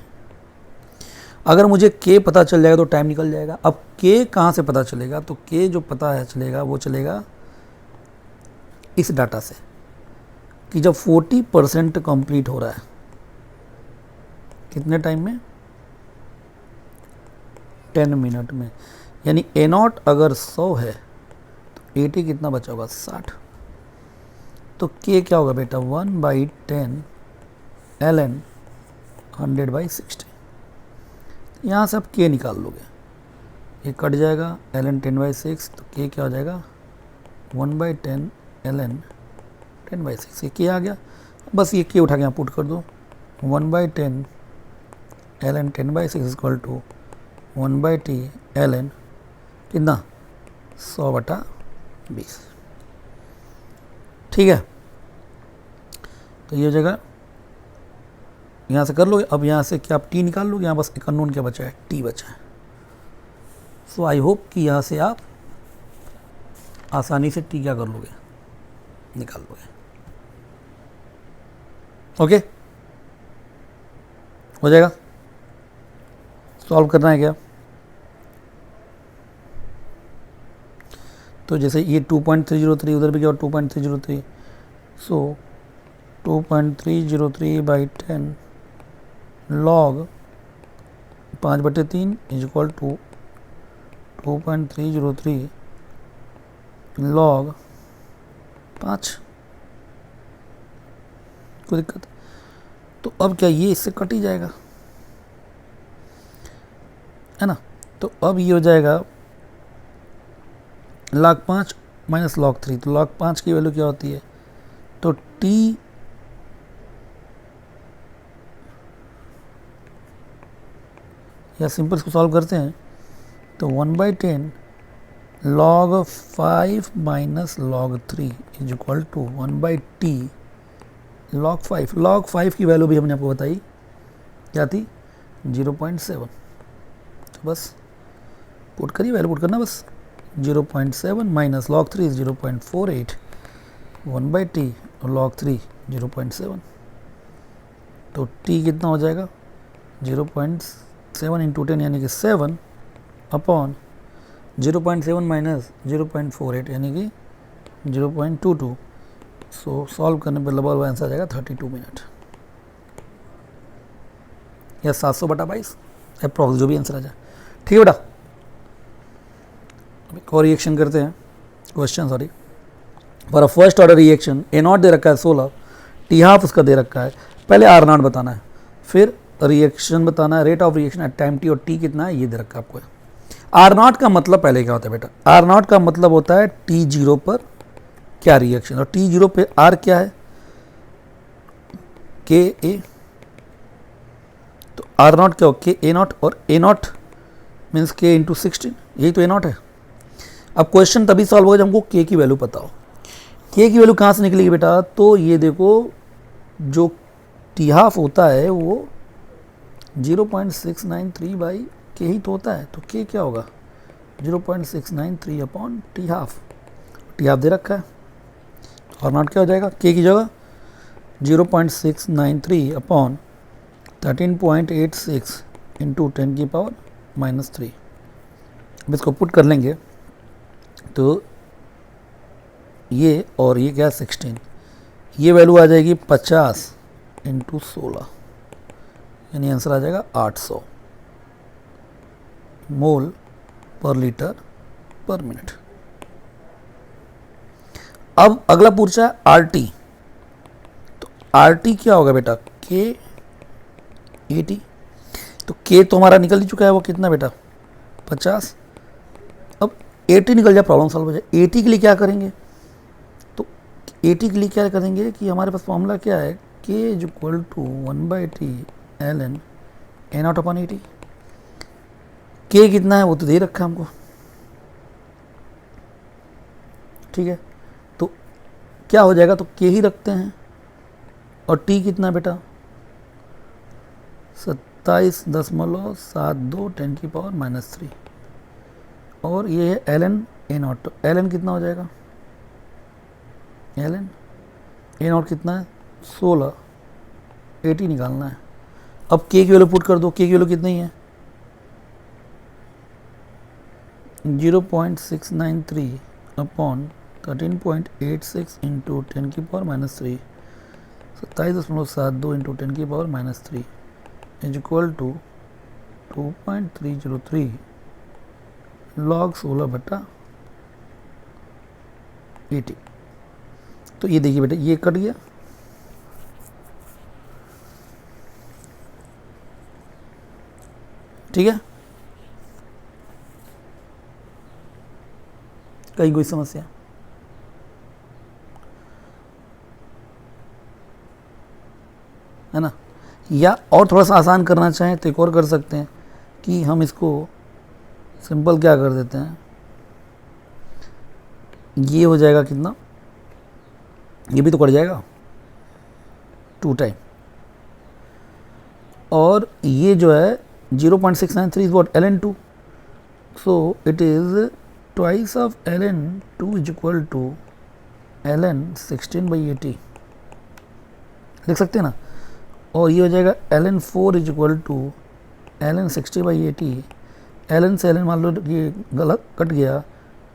अगर मुझे K पता चल जाएगा तो टाइम निकल जाएगा। अब K कहाँ से पता चलेगा? तो K जो पता है चलेगा वो चलेगा इस डाटा से कि जब 40% कंप्लीट हो रहा है कितने टाइम में, 10 मिनट में। यानी A0 अगर 100 है तो 80 कितना बचा होगा 60। तो K क्या होगा बेटा 1/10 ln 100/60। यहाँ से आप K निकाल लोगे, ये कट जाएगा ln 10/6, तो K क्या हो जाएगा 1/10 ln 10/6। ये K आ गया, बस ये K उठा के यहाँ पुट कर दो, 1/10 ln 10/6 = 1/T ln कितना 100/20। ठीक है, तो ये हो जाएगा, यहाँ से कर लोगे। अब यहाँ से क्या आप T निकाल लोगे, यहाँ बस एक अननोन क्या बचा है T बचा है। सो आई होप कि यहाँ से आप आसानी से T क्या कर लोगे, निकाल लोगे। ओके हो जाएगा। सॉल्व करना है क्या? तो जैसे ये 2.303, उधर भी क्या 2.303, सो 2.303/10 log 5/3 = 2.303 log 5। कोई दिक्कत? तो अब क्या ये इससे कट ही जाएगा, है ना। तो अब ये हो जाएगा log 5 माइनस log 3। तो log 5 की वैल्यू क्या होती है, तो T या सिंपल इसको सॉल्व करते हैं तो 1/10 log 5 minus log 3 = 1/T log 5। log 5 की वैल्यू भी हमने आपको बताई क्या थी 0.7, तो बस पुट करिए, वैल्यू पुट करना बस 0.7 माइनस log 3 इज 0.48 1/t और log 3 0.7, तो t कितना हो जाएगा 0.7 इंटू 10 यानी कि 7 अपॉन 0.7 माइनस 0.48 यानी कि 0.22। सो सॉल्व करने पर लगभग आंसर आ जाएगा 32 मिनट या 700/22 अप्रॉक्स, जो भी आंसर आ जाए। ठीक है बेटा, एक और रिएक्शन करते हैं, question sorry. For a first order reaction A not they रखा है 16, टी हाफ उसका दे रखा है। पहले आर नॉट बताना है, फिर रिएक्शन बताना है, rate of reaction at time T, और टी कितना है ये दे रखा है आपको। आर नॉट का मतलब पहले क्या होता है बेटा, आर नॉट का मतलब होता है टी जीरो पर क्या रिएक्शन, और टी जीरो पे आर क्या है के ए, तो आर नॉट क्या हो के ए नॉट, और ए नॉट मीन्स के इंटू 16, यही तो ए नॉट है। अब क्वेश्चन तभी सॉल्व होगा जब हमको के की वैल्यू पता हो। के की वैल्यू कहाँ से निकलेगी बेटा, तो ये देखो जो टी हाफ होता है वो 0.693 बाई के ही तो होता है, तो के क्या होगा 0.693 अपॉन टी हाफ दे रखा है, और नॉट क्या हो जाएगा के की जगह 0.693 अपॉन 13.86 इंटू 10 की पावर -3। अब इसको पुट कर लेंगे तो ये और ये क्या 16, ये वैल्यू आ जाएगी 50 इंटू 16 यानी आंसर आ जाएगा 800 मोल पर लीटर पर मिनट। अब अगला पूछा है आरटी, तो आरटी क्या होगा बेटा के एटी, तो के तो हमारा निकल ही चुका है, वो कितना बेटा 50। अब 80 निकल जाए प्रॉब्लम सॉल्व हो जाए। 80 के लिए क्या करेंगे, तो 80 के लिए क्या करेंगे कि हमारे पास फॉर्मूला क्या है k is equal to 1/t ln A naught upon 80। K कितना है वो तो दे रखा है हमको, ठीक है, तो क्या हो जाएगा, तो के ही रखते हैं, और टी कितना बेटा 27.72 10 की पावर -3, और ये है ln ए नॉट, तो ln कितना हो जाएगा ln ए नॉट कितना है 16, 80 निकालना है। अब के की वैल्यू पुट कर दो, के की वैल्यू कितनी है 0.693 अपॉन 13.86 इंटू 10 की पावर -3, 27.72 इंटू 10 की power -3 is equal to 2.303 log 16/80। तो ये देखिए बेटा ये कट गया, ठीक है, कहीं कोई समस्या है ना, या और थोड़ा सा आसान करना चाहें तो एक और कर सकते हैं कि हम इसको सिंपल क्या कर देते हैं, ये हो जाएगा कितना, ये भी तो कट जाएगा 2 टाइम, और ये जो है 0.693 is what ln2, so it is twice of ln2 is equal to ln 16/80 लिख सकते हैं ना, और ये हो जाएगा ln4 is equal to ln 60/80, ln से ln मान लो ये गलत कट गया,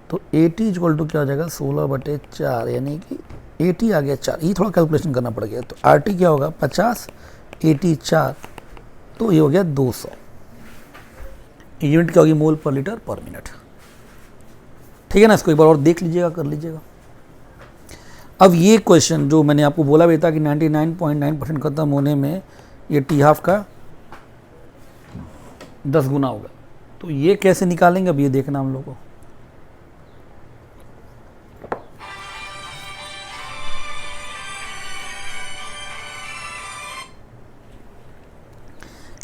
तो 80 is equal to क्या हो जाएगा 16/4 यानी कि 80 आ गया 4, ये थोड़ा कैलकुलेशन करना पड़ गया, तो RT क्या होगा 50 80 4, तो ये हो गया 200। यूनिट क्या होगी मोल पर लीटर पर मिनट, ठीक है ना, इसको एक बार और देख लीजिएगा कर लीजिएगा। अब ये क्वेश्चन जो मैंने आपको बोला भी था कि 99.9% खत्म होने में ये टी हाफ का 10 गुना होगा, तो ये कैसे निकालेंगे अब ये देखना हम लोग को।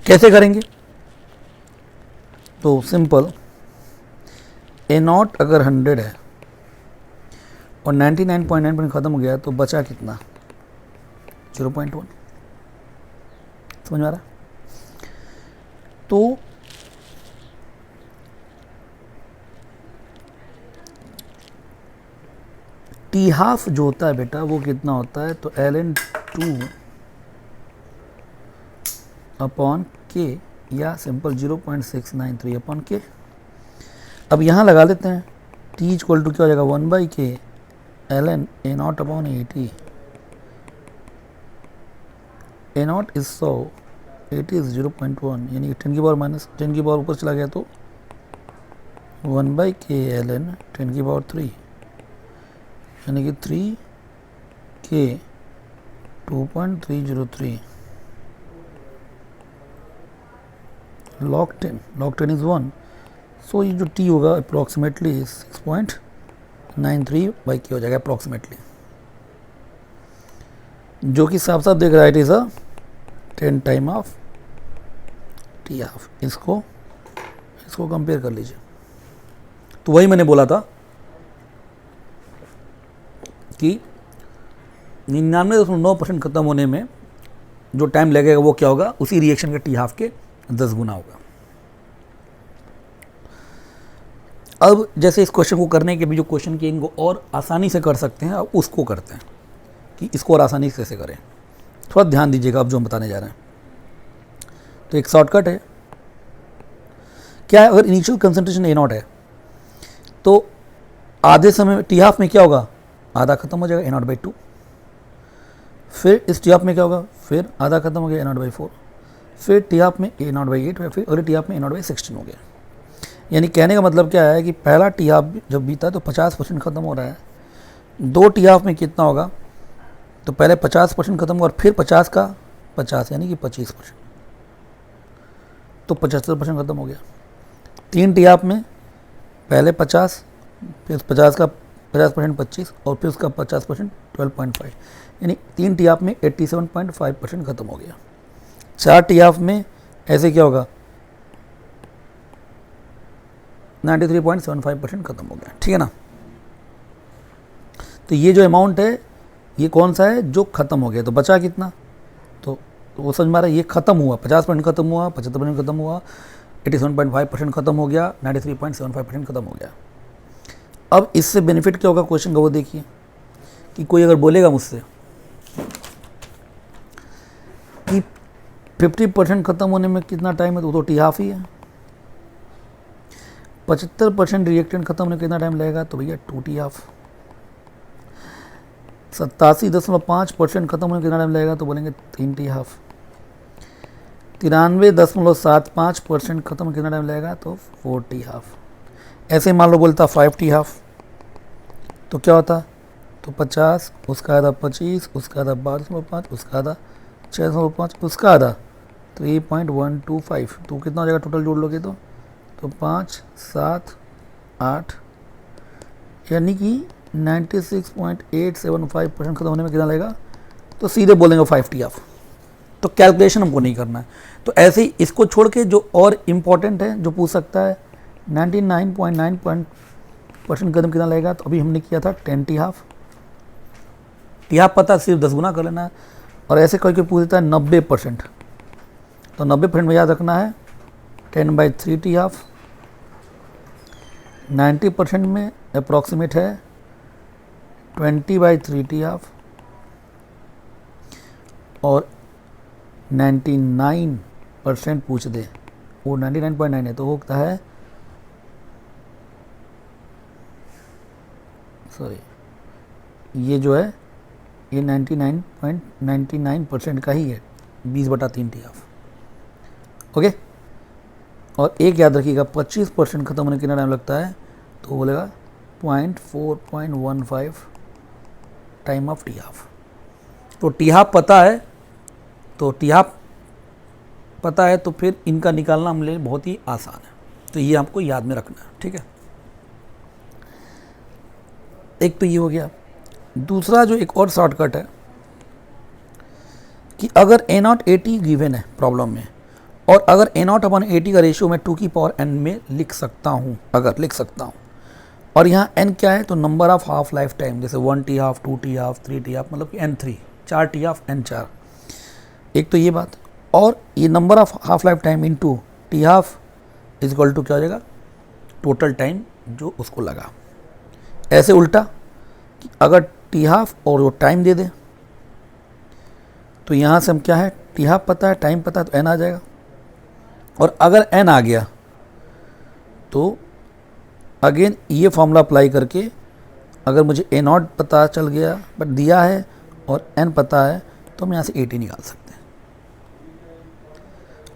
कैसे करेंगे, तो सिंपल ए नॉट अगर 100 है और 99.9% ख़त्म हो गया तो बचा कितना 0.1, समझ में आ रहा है। तो टी हाफ जो होता है बेटा वो कितना होता है, तो ln 2 अपॉन के या सिंपल 0.693 अपॉन के। अब यहाँ लगा लेते हैं t इक्वल टू क्या हो जाएगा 1/k ln a0 upon 80। a0 is 100, 80 is 0.1 यानी 10 की पावर माइनस 10 की पावर ऊपर चला गया तो 1/k ln 10 की पावर 3 यानी कि 3k 2.303 log 10 इज 1। सो ये जो t होगा अप्रॉक्सीमेटली 6.93/k हो जाएगा अप्रॉक्सीमेटली, जो कि साफ साफ देख रहा है it is a 10 time of T half. इसको कंपेयर कर लीजिए। तो वही मैंने बोला था कि 99.9% खत्म होने में जो टाइम लगेगा वो क्या होगा, उसी रिएक्शन का टी हाफ के 10 गुना होगा। अब जैसे इस क्वेश्चन को करने के भी जो क्वेश्चन की इनको और आसानी से कर सकते हैं, अब उसको करते हैं कि इसको और आसानी से कैसे करें। थोड़ा ध्यान दीजिएगा अब जो हम बताने जा रहे हैं। तो एक शॉर्टकट है, क्या है, अगर इनिशियल कंसंट्रेशन A0 है तो आधे समय टी हाफ में क्या होगा, आधा खत्म हो जाएगा A0/2। फिर इस टी हाफ में क्या होगा, फिर आधा खत्म हो गया A0/4। फिर टी हाफ में A0/8, फिर अगले टी हाफ में A0/16 हो गया। यानी कहने का मतलब क्या है कि पहला टी हाफ जब बीता तो 50% खत्म हो रहा है। दो टी हाफ में कितना होगा, तो पहले 50% खत्म हुआ और फिर 50 का 50 यानी कि 25%, तो 75% खत्म हो गया। तीन टी हाफ में पहले 50, फिर 50 का 50% 25 और फिर उसका 50% 12.5, यानी तीन टी हाफ में 87.5% खत्म हो गया। चार टी हाफ में ऐसे क्या होगा, 93.75% खत्म हो गया, ठीक है ना। तो ये जो अमाउंट है ये कौन सा है, जो खत्म हो गया। तो बचा कितना, तो वो समझ में आ रहा है, ये खत्म हुआ 50% खत्म हुआ, 75% खत्म हुआ, 87.5% खत्म हो गया, 93.75% खत्म हो गया। अब इससे बेनिफिट क्या होगा क्वेश्चन का वो देखिए, कि कोई अगर बोलेगा मुझसे कि 50% खत्म होने में कितना टाइम है, तो टी हाफ ही है। 75% रिएक्टेंट खत्म होने में कितना टाइम लगेगा, तो भैया 2 टी हाफ। 87.5% खत्म होने में कितना टाइम लगेगा, तो बोलेंगे 3 टी हाफ। 93.75% खत्म कितना टाइम लगेगा, तो 4 टी हाफ। ऐसे मान लो बोलता 5 टी हाफ, तो क्या होता, तो 50, उसका आधा 25, उसका आधा 12.5, उसका आधा 6.5, उसका आधा 3.125, तो कितना हो जाएगा टोटल जोड़ लोगे तो 5, 7, 8, यानी कि 96.875% खत्म होने में कितना लगेगा, तो सीधे बोलेंगे 5 टी हाफ। तो कैलकुलेशन हमको नहीं करना है। तो ऐसे ही इसको छोड़ के जो और इम्पोर्टेंट है जो पूछ सकता है 99.9% कदम कितना लगेगा, तो अभी हमने किया था 10 टी हाफ। टी हाफ पता सिर्फ 10 गुना कर लेना है। और ऐसे कोई पूछ देता है 90%, तो 90% में याद रखना है 10/3 टी हाफ। 90% में अप्रॉक्सीमेट है 20/3 टी हाफ। और 99% पूछ दे, वो 99.9 है, तो वो होता है, सॉरी ये जो है ये 99.99% का ही है, 20/3 टी हाफ। ओके। और एक याद रखिएगा 25% खत्म होने कितना टाइम लगता है, तो बोलेगा 0.4.15 टाइम ऑफ टी हाफ। तो टी हाफ पता है, तो टी हाफ पता है तो फिर इनका निकालना हम लिए बहुत ही आसान है। तो ये आपको याद में रखना है, ठीक है। एक तो ये हो गया। दूसरा जो एक और शॉर्टकट है कि अगर A0 80 गिवन है प्रॉब्लम में, और अगर A0/80 का रेशियो मैं 2 की पावर n में लिख सकता हूँ, अगर लिख सकता हूँ, और यहाँ n क्या है, तो number of half life time, जैसे 1 T half, 2 T half, 3 T half, मतलब कि n3, 4 टी हाफ, n4। एक तो ये बात, और ये number of half life time into T half is equal to क्या हो जाएगा, टोटल टाइम जो उसको लगा। ऐसे उल्टा कि अगर टी हाफ और वो टाइम दे दे तो यहाँ से हम क्या है, टी हाफ पता है, टाइम पता है, तो एन आ जाएगा। और अगर एन आ गया तो अगेन ये फॉर्मूला अप्लाई करके अगर मुझे ए नॉट पता चल गया बट दिया है और एन पता है तो हम यहाँ से 80 निकाल सकते हैं।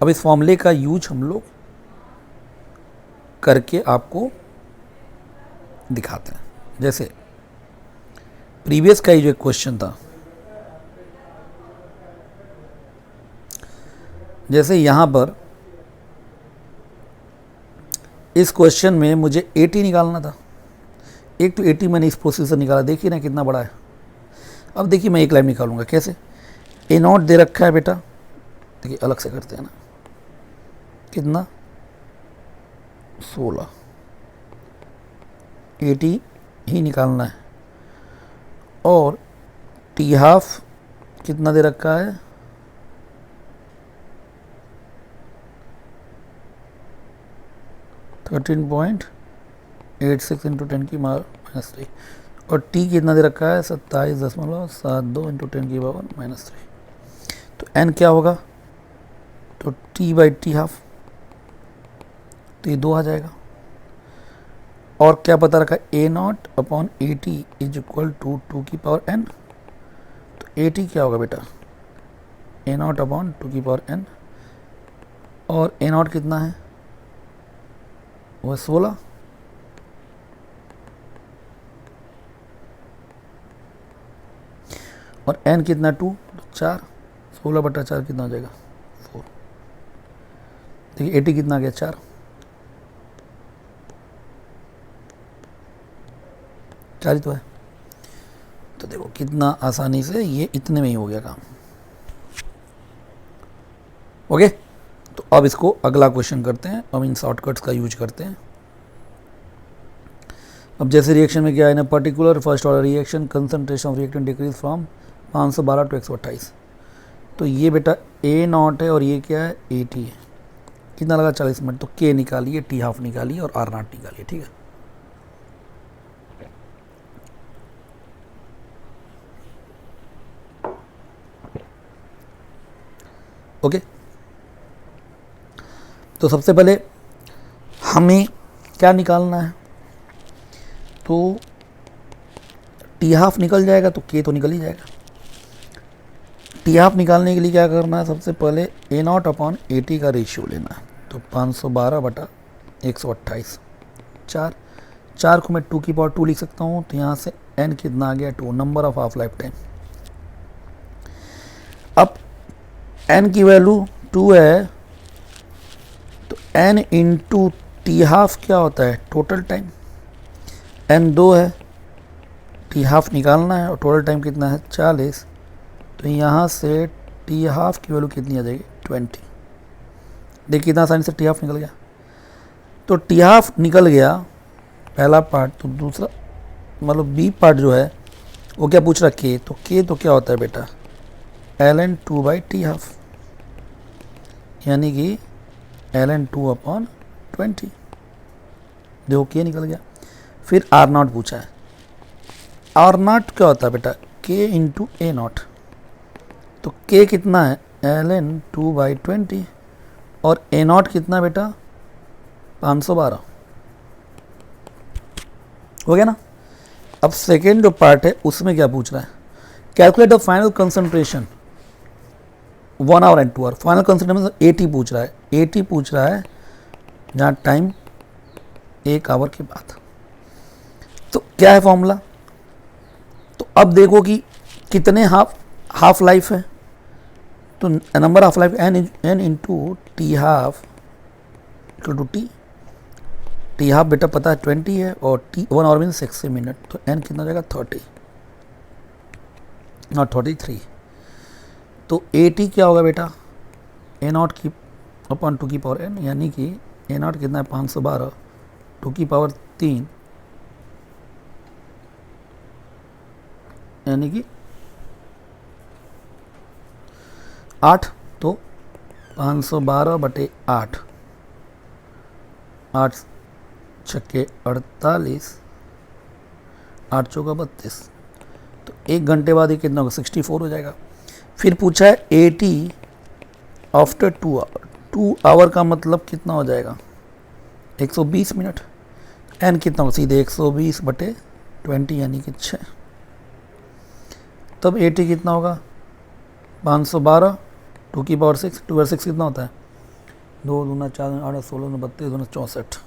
अब इस फॉर्मूले का यूज हम लोग करके आपको दिखाते हैं। जैसे प्रीवियस का ही जो एक क्वेश्चन था, जैसे यहाँ पर इस क्वेश्चन में मुझे 80 निकालना था। एक तो 80 मैंने इस प्रोसेस से निकाला, देखिए ना कितना बड़ा है। अब देखिए मैं एक लाइन निकालूंगा कैसे, ए नॉट दे रखा है बेटा, देखिए अलग से करते हैं ना, कितना 16, 80 ही निकालना है। और टी हाफ कितना दे रखा है, 13.86 इंटू 10 की पावर -3। और टी कितना दे रखा है, 27.72 इंटू 10 की पावर -3। तो एन क्या होगा, तो टी बाई टी हाफ, तो ये 2 आ जाएगा। और क्या पता रखा, A naught upon 80 is equal to 2 की पावर एन। तो 80 क्या होगा बेटा, ए नॉट अपॉन 2 की पावर एन। और ए नॉट कितना है, वो 16। और एन कितना 2, 4, 16/4 कितना हो जाएगा 4। देखिए 80 कितना आ गया, 4। 4 ही तो है। तो देखो कितना आसानी से ये इतने में ही हो गया काम। ओके, तो अब इसको अगला क्वेश्चन करते हैं। अब इन शॉर्टकट्स का यूज करते हैं। अब जैसे रिएक्शन में क्या है ना, particular first order reaction concentration of reactant decrease from 512 to 128। तो ये बेटा ए नॉट है और ये क्या है, 80 है। कितना लगा, 40 मिनट। तो के निकालिए, टी हाफ निकालिए और आर नॉट निकालिए। ठीक है, ओके। तो सबसे पहले हमें क्या निकालना है, तो टी हाफ निकल जाएगा तो के तो निकल ही जाएगा। टी हाफ निकालने के लिए क्या करना है, सबसे पहले ए नॉट अपॉन 80 का रेशियो लेना है। तो 512/128, 4 को मैं 2 की पावर 2 लिख सकता हूँ। तो यहाँ से एन कितना आ गया, 2, number of half life time. अब एन की वैल्यू 2 है तो एन इंटू टी हाफ क्या होता है, टोटल टाइम। एन 2 है, टी हाफ निकालना है और टोटल टाइम कितना है, 40। तो यहाँ से टी हाफ की वैल्यू कितनी आ जाएगी, 20। देखिए कितना आसानी से टी हाफ निकल गया। तो टी हाफ निकल गया पहला पार्ट। तो दूसरा मतलब बी पार्ट जो है वो क्या पूछ रहा, के। तो के तो क्या होता है बेटा, ln 2 बाई टी हाफ, यानी कि ln 2 अपॉन 20। देखो के निकल गया। फिर आर नॉट पूछा है। आर नॉट क्या होता है बेटा, के इंटू ए नॉट। तो के कितना है, ln 2 बाई 20। और ए नॉट कितना बेटा, 512। हो गया ना। अब सेकेंड जो पार्ट है उसमें क्या पूछ रहा है, calculate the final concentration 1 hour and 2 hour. Final concentration 80 पूछ रहा है, 80 पूछ रहा है जहाँ टाइम 1 आवर के बाद। तो क्या है फॉर्मूला, तो अब देखो कि कितने हाफ लाइफ है। तो number of life n into T half equal to T half बेटा पता है 20 है और टी 1 आवर मीन 60 मिनट। तो एन कितना हो जाएगा, 30 नॉट 33। तो 80 क्या होगा बेटा, ए नॉट की अपॉन 2 की पावर एन, यानी कि ए नॉट कितना है 512, 2 की पावर 3 यानी कि 8। तो 512/8 8 छक्के 48, 8 चौका 32, तो 1 घंटे बाद ये कितना होगा 64 हो जाएगा। फिर पूछा है 80 आफ्टर 2 आवर, 2 आवर का मतलब कितना हो जाएगा 120 मिनट, एन कितना होगा सीधे 120/20 यानी कि 6। तब 80 कितना होगा 512, 2 की पावर 6, 2 6 कितना होता है 2 दूना 4 8 16 32 दूना 64,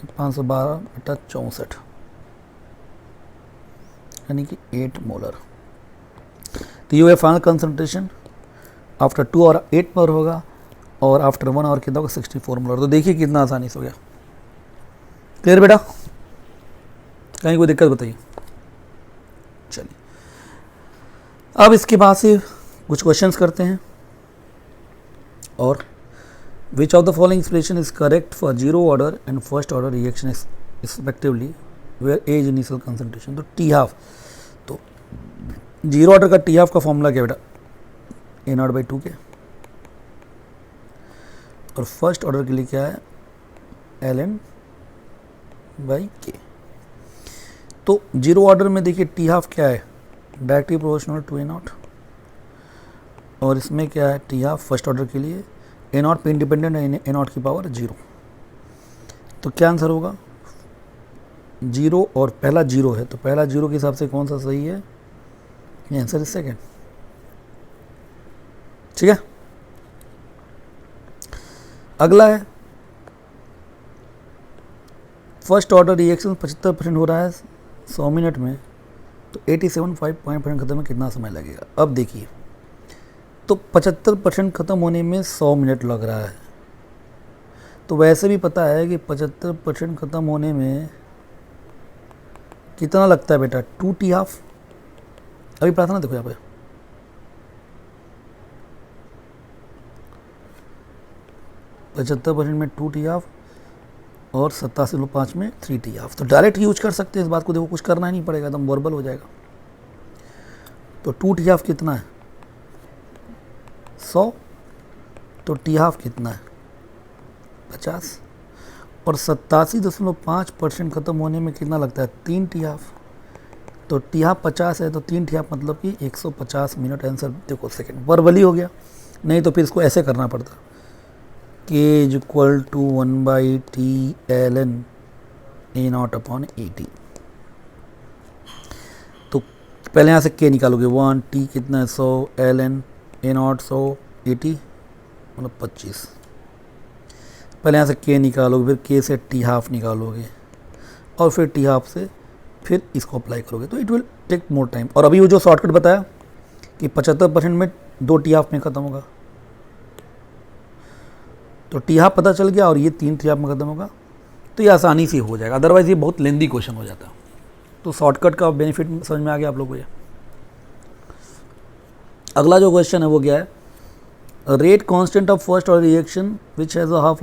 512/64 यानी कि 8 मोलर। तो ये final concentration after 2 hour 8 molar होगा और आफ्टर 1 आवर कितना होगा 64 मोलर। तो देखिए कितना आसानी से हो गया। क्लियर बेटा, कहीं कोई दिक्कत बताइए। चलिए अब इसके बाद से कुछ क्वेश्चंस करते हैं। और which of the following expression is correct for 0 order and first order reaction respectively where as initial concentration. तो टी हाफ, तो 0 ऑर्डर का टी हाफ का फॉर्मूला क्या बेटा A0/2 के, और फर्स्ट ऑर्डर के लिए क्या है ln/k। तो 0 ऑर्डर में देखिए टी हाफ क्या है डायरेक्टली प्रोपोर्शनल टू A0, और इसमें क्या है टी हाफ फर्स्ट ऑर्डर के लिए A0 पे इंडिपेंडेंट है A0 की पावर 0। तो क्या आंसर होगा 0 और पहला 0 है, तो पहला 0 के हिसाब से कौन सा सही है, आंसर इज सेकेंड। ठीक है, अगला है फर्स्ट ऑर्डर रिएक्शन 75% हो रहा है 100 मिनट में, तो 87.5% खत्म में कितना समय लगेगा। अब देखिए तो 75% ख़त्म होने में 100 मिनट लग रहा है, तो वैसे भी पता है कि 75% ख़त्म होने में कितना लगता है बेटा 2 टी हाफ। अभी पढ़ा था ना, देखो यहाँ पे 75% में 2 टी हाफ और 87.5 में 3 टी हाफ। तो डायरेक्ट यूज कर सकते हैं इस बात को, देखो कुछ करना ही नहीं पड़ेगा, एकदम वर्बल हो जाएगा। तो 2 टी हाफ कितना है 100, तो टी हाफ कितना है 50, और 87.5% ख़त्म होने में कितना लगता है 3 टी हाफ। तो टी हाफ 50 है तो 3 टी हाफ मतलब कि 150 मिनट। आंसर देखो सेकेंड, वर्बली हो गया, नहीं तो फिर इसको ऐसे करना पड़ता k = 1/t ln A0/80। तो पहले यहाँ से k निकालोगे 1, t कितना है 100, ln A0 100, 80 मतलब 25। पहले यहाँ से k निकालोगे, फिर k से टी हाफ निकालोगे, और फिर टी हाफ से फिर इसको अप्लाई करोगे, तो it will take more time. और अभी वो जो शॉर्टकट बताया कि 75% में 2 टी हाफ में ख़त्म होगा, तो टी हाफ पता चल गया और ये 3 टी हाफ में ख़त्म होगा, तो ये आसानी से हो जाएगा। अदरवाइज़ ये बहुत लेंदी क्वेश्चन हो जाता है। तो शॉर्टकट का बेनिफिट समझ में आ गया आप लोगों को ये। अगला जो क्वेश्चन है वो क्या है, rate constant of first order reaction which has a half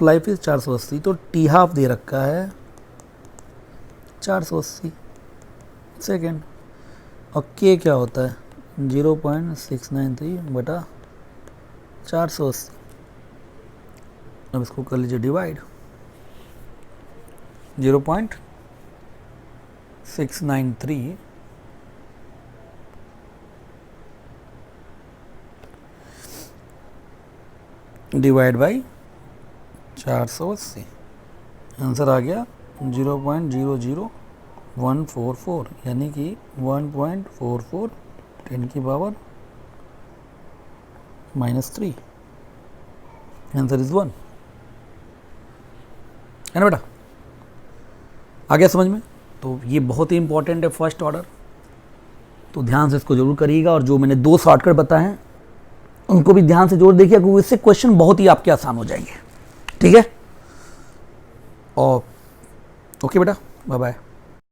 life is 480। तो टी हाफ दे रखा है 480 सेकेंड, और के क्या होता है 0.693/480। अब इसको कर लीजिए डिवाइड, 0.693 डिवाइड बाई 480, आंसर आ गया 0.00144 यानी कि 1.44 10 की पावर -3। आंसर इज 1 है ना बेटा, आ गया समझ में। तो ये बहुत ही इंपॉर्टेंट है फर्स्ट ऑर्डर, तो ध्यान से इसको जरूर करिएगा। और जो मैंने 2 शॉर्टकट बताए हैं उनको भी ध्यान से जोड़ देखिए, क्योंकि इससे क्वेश्चन बहुत ही आपके आसान हो जाएंगे। ठीक है, और ओके बेटा, बाय बाय।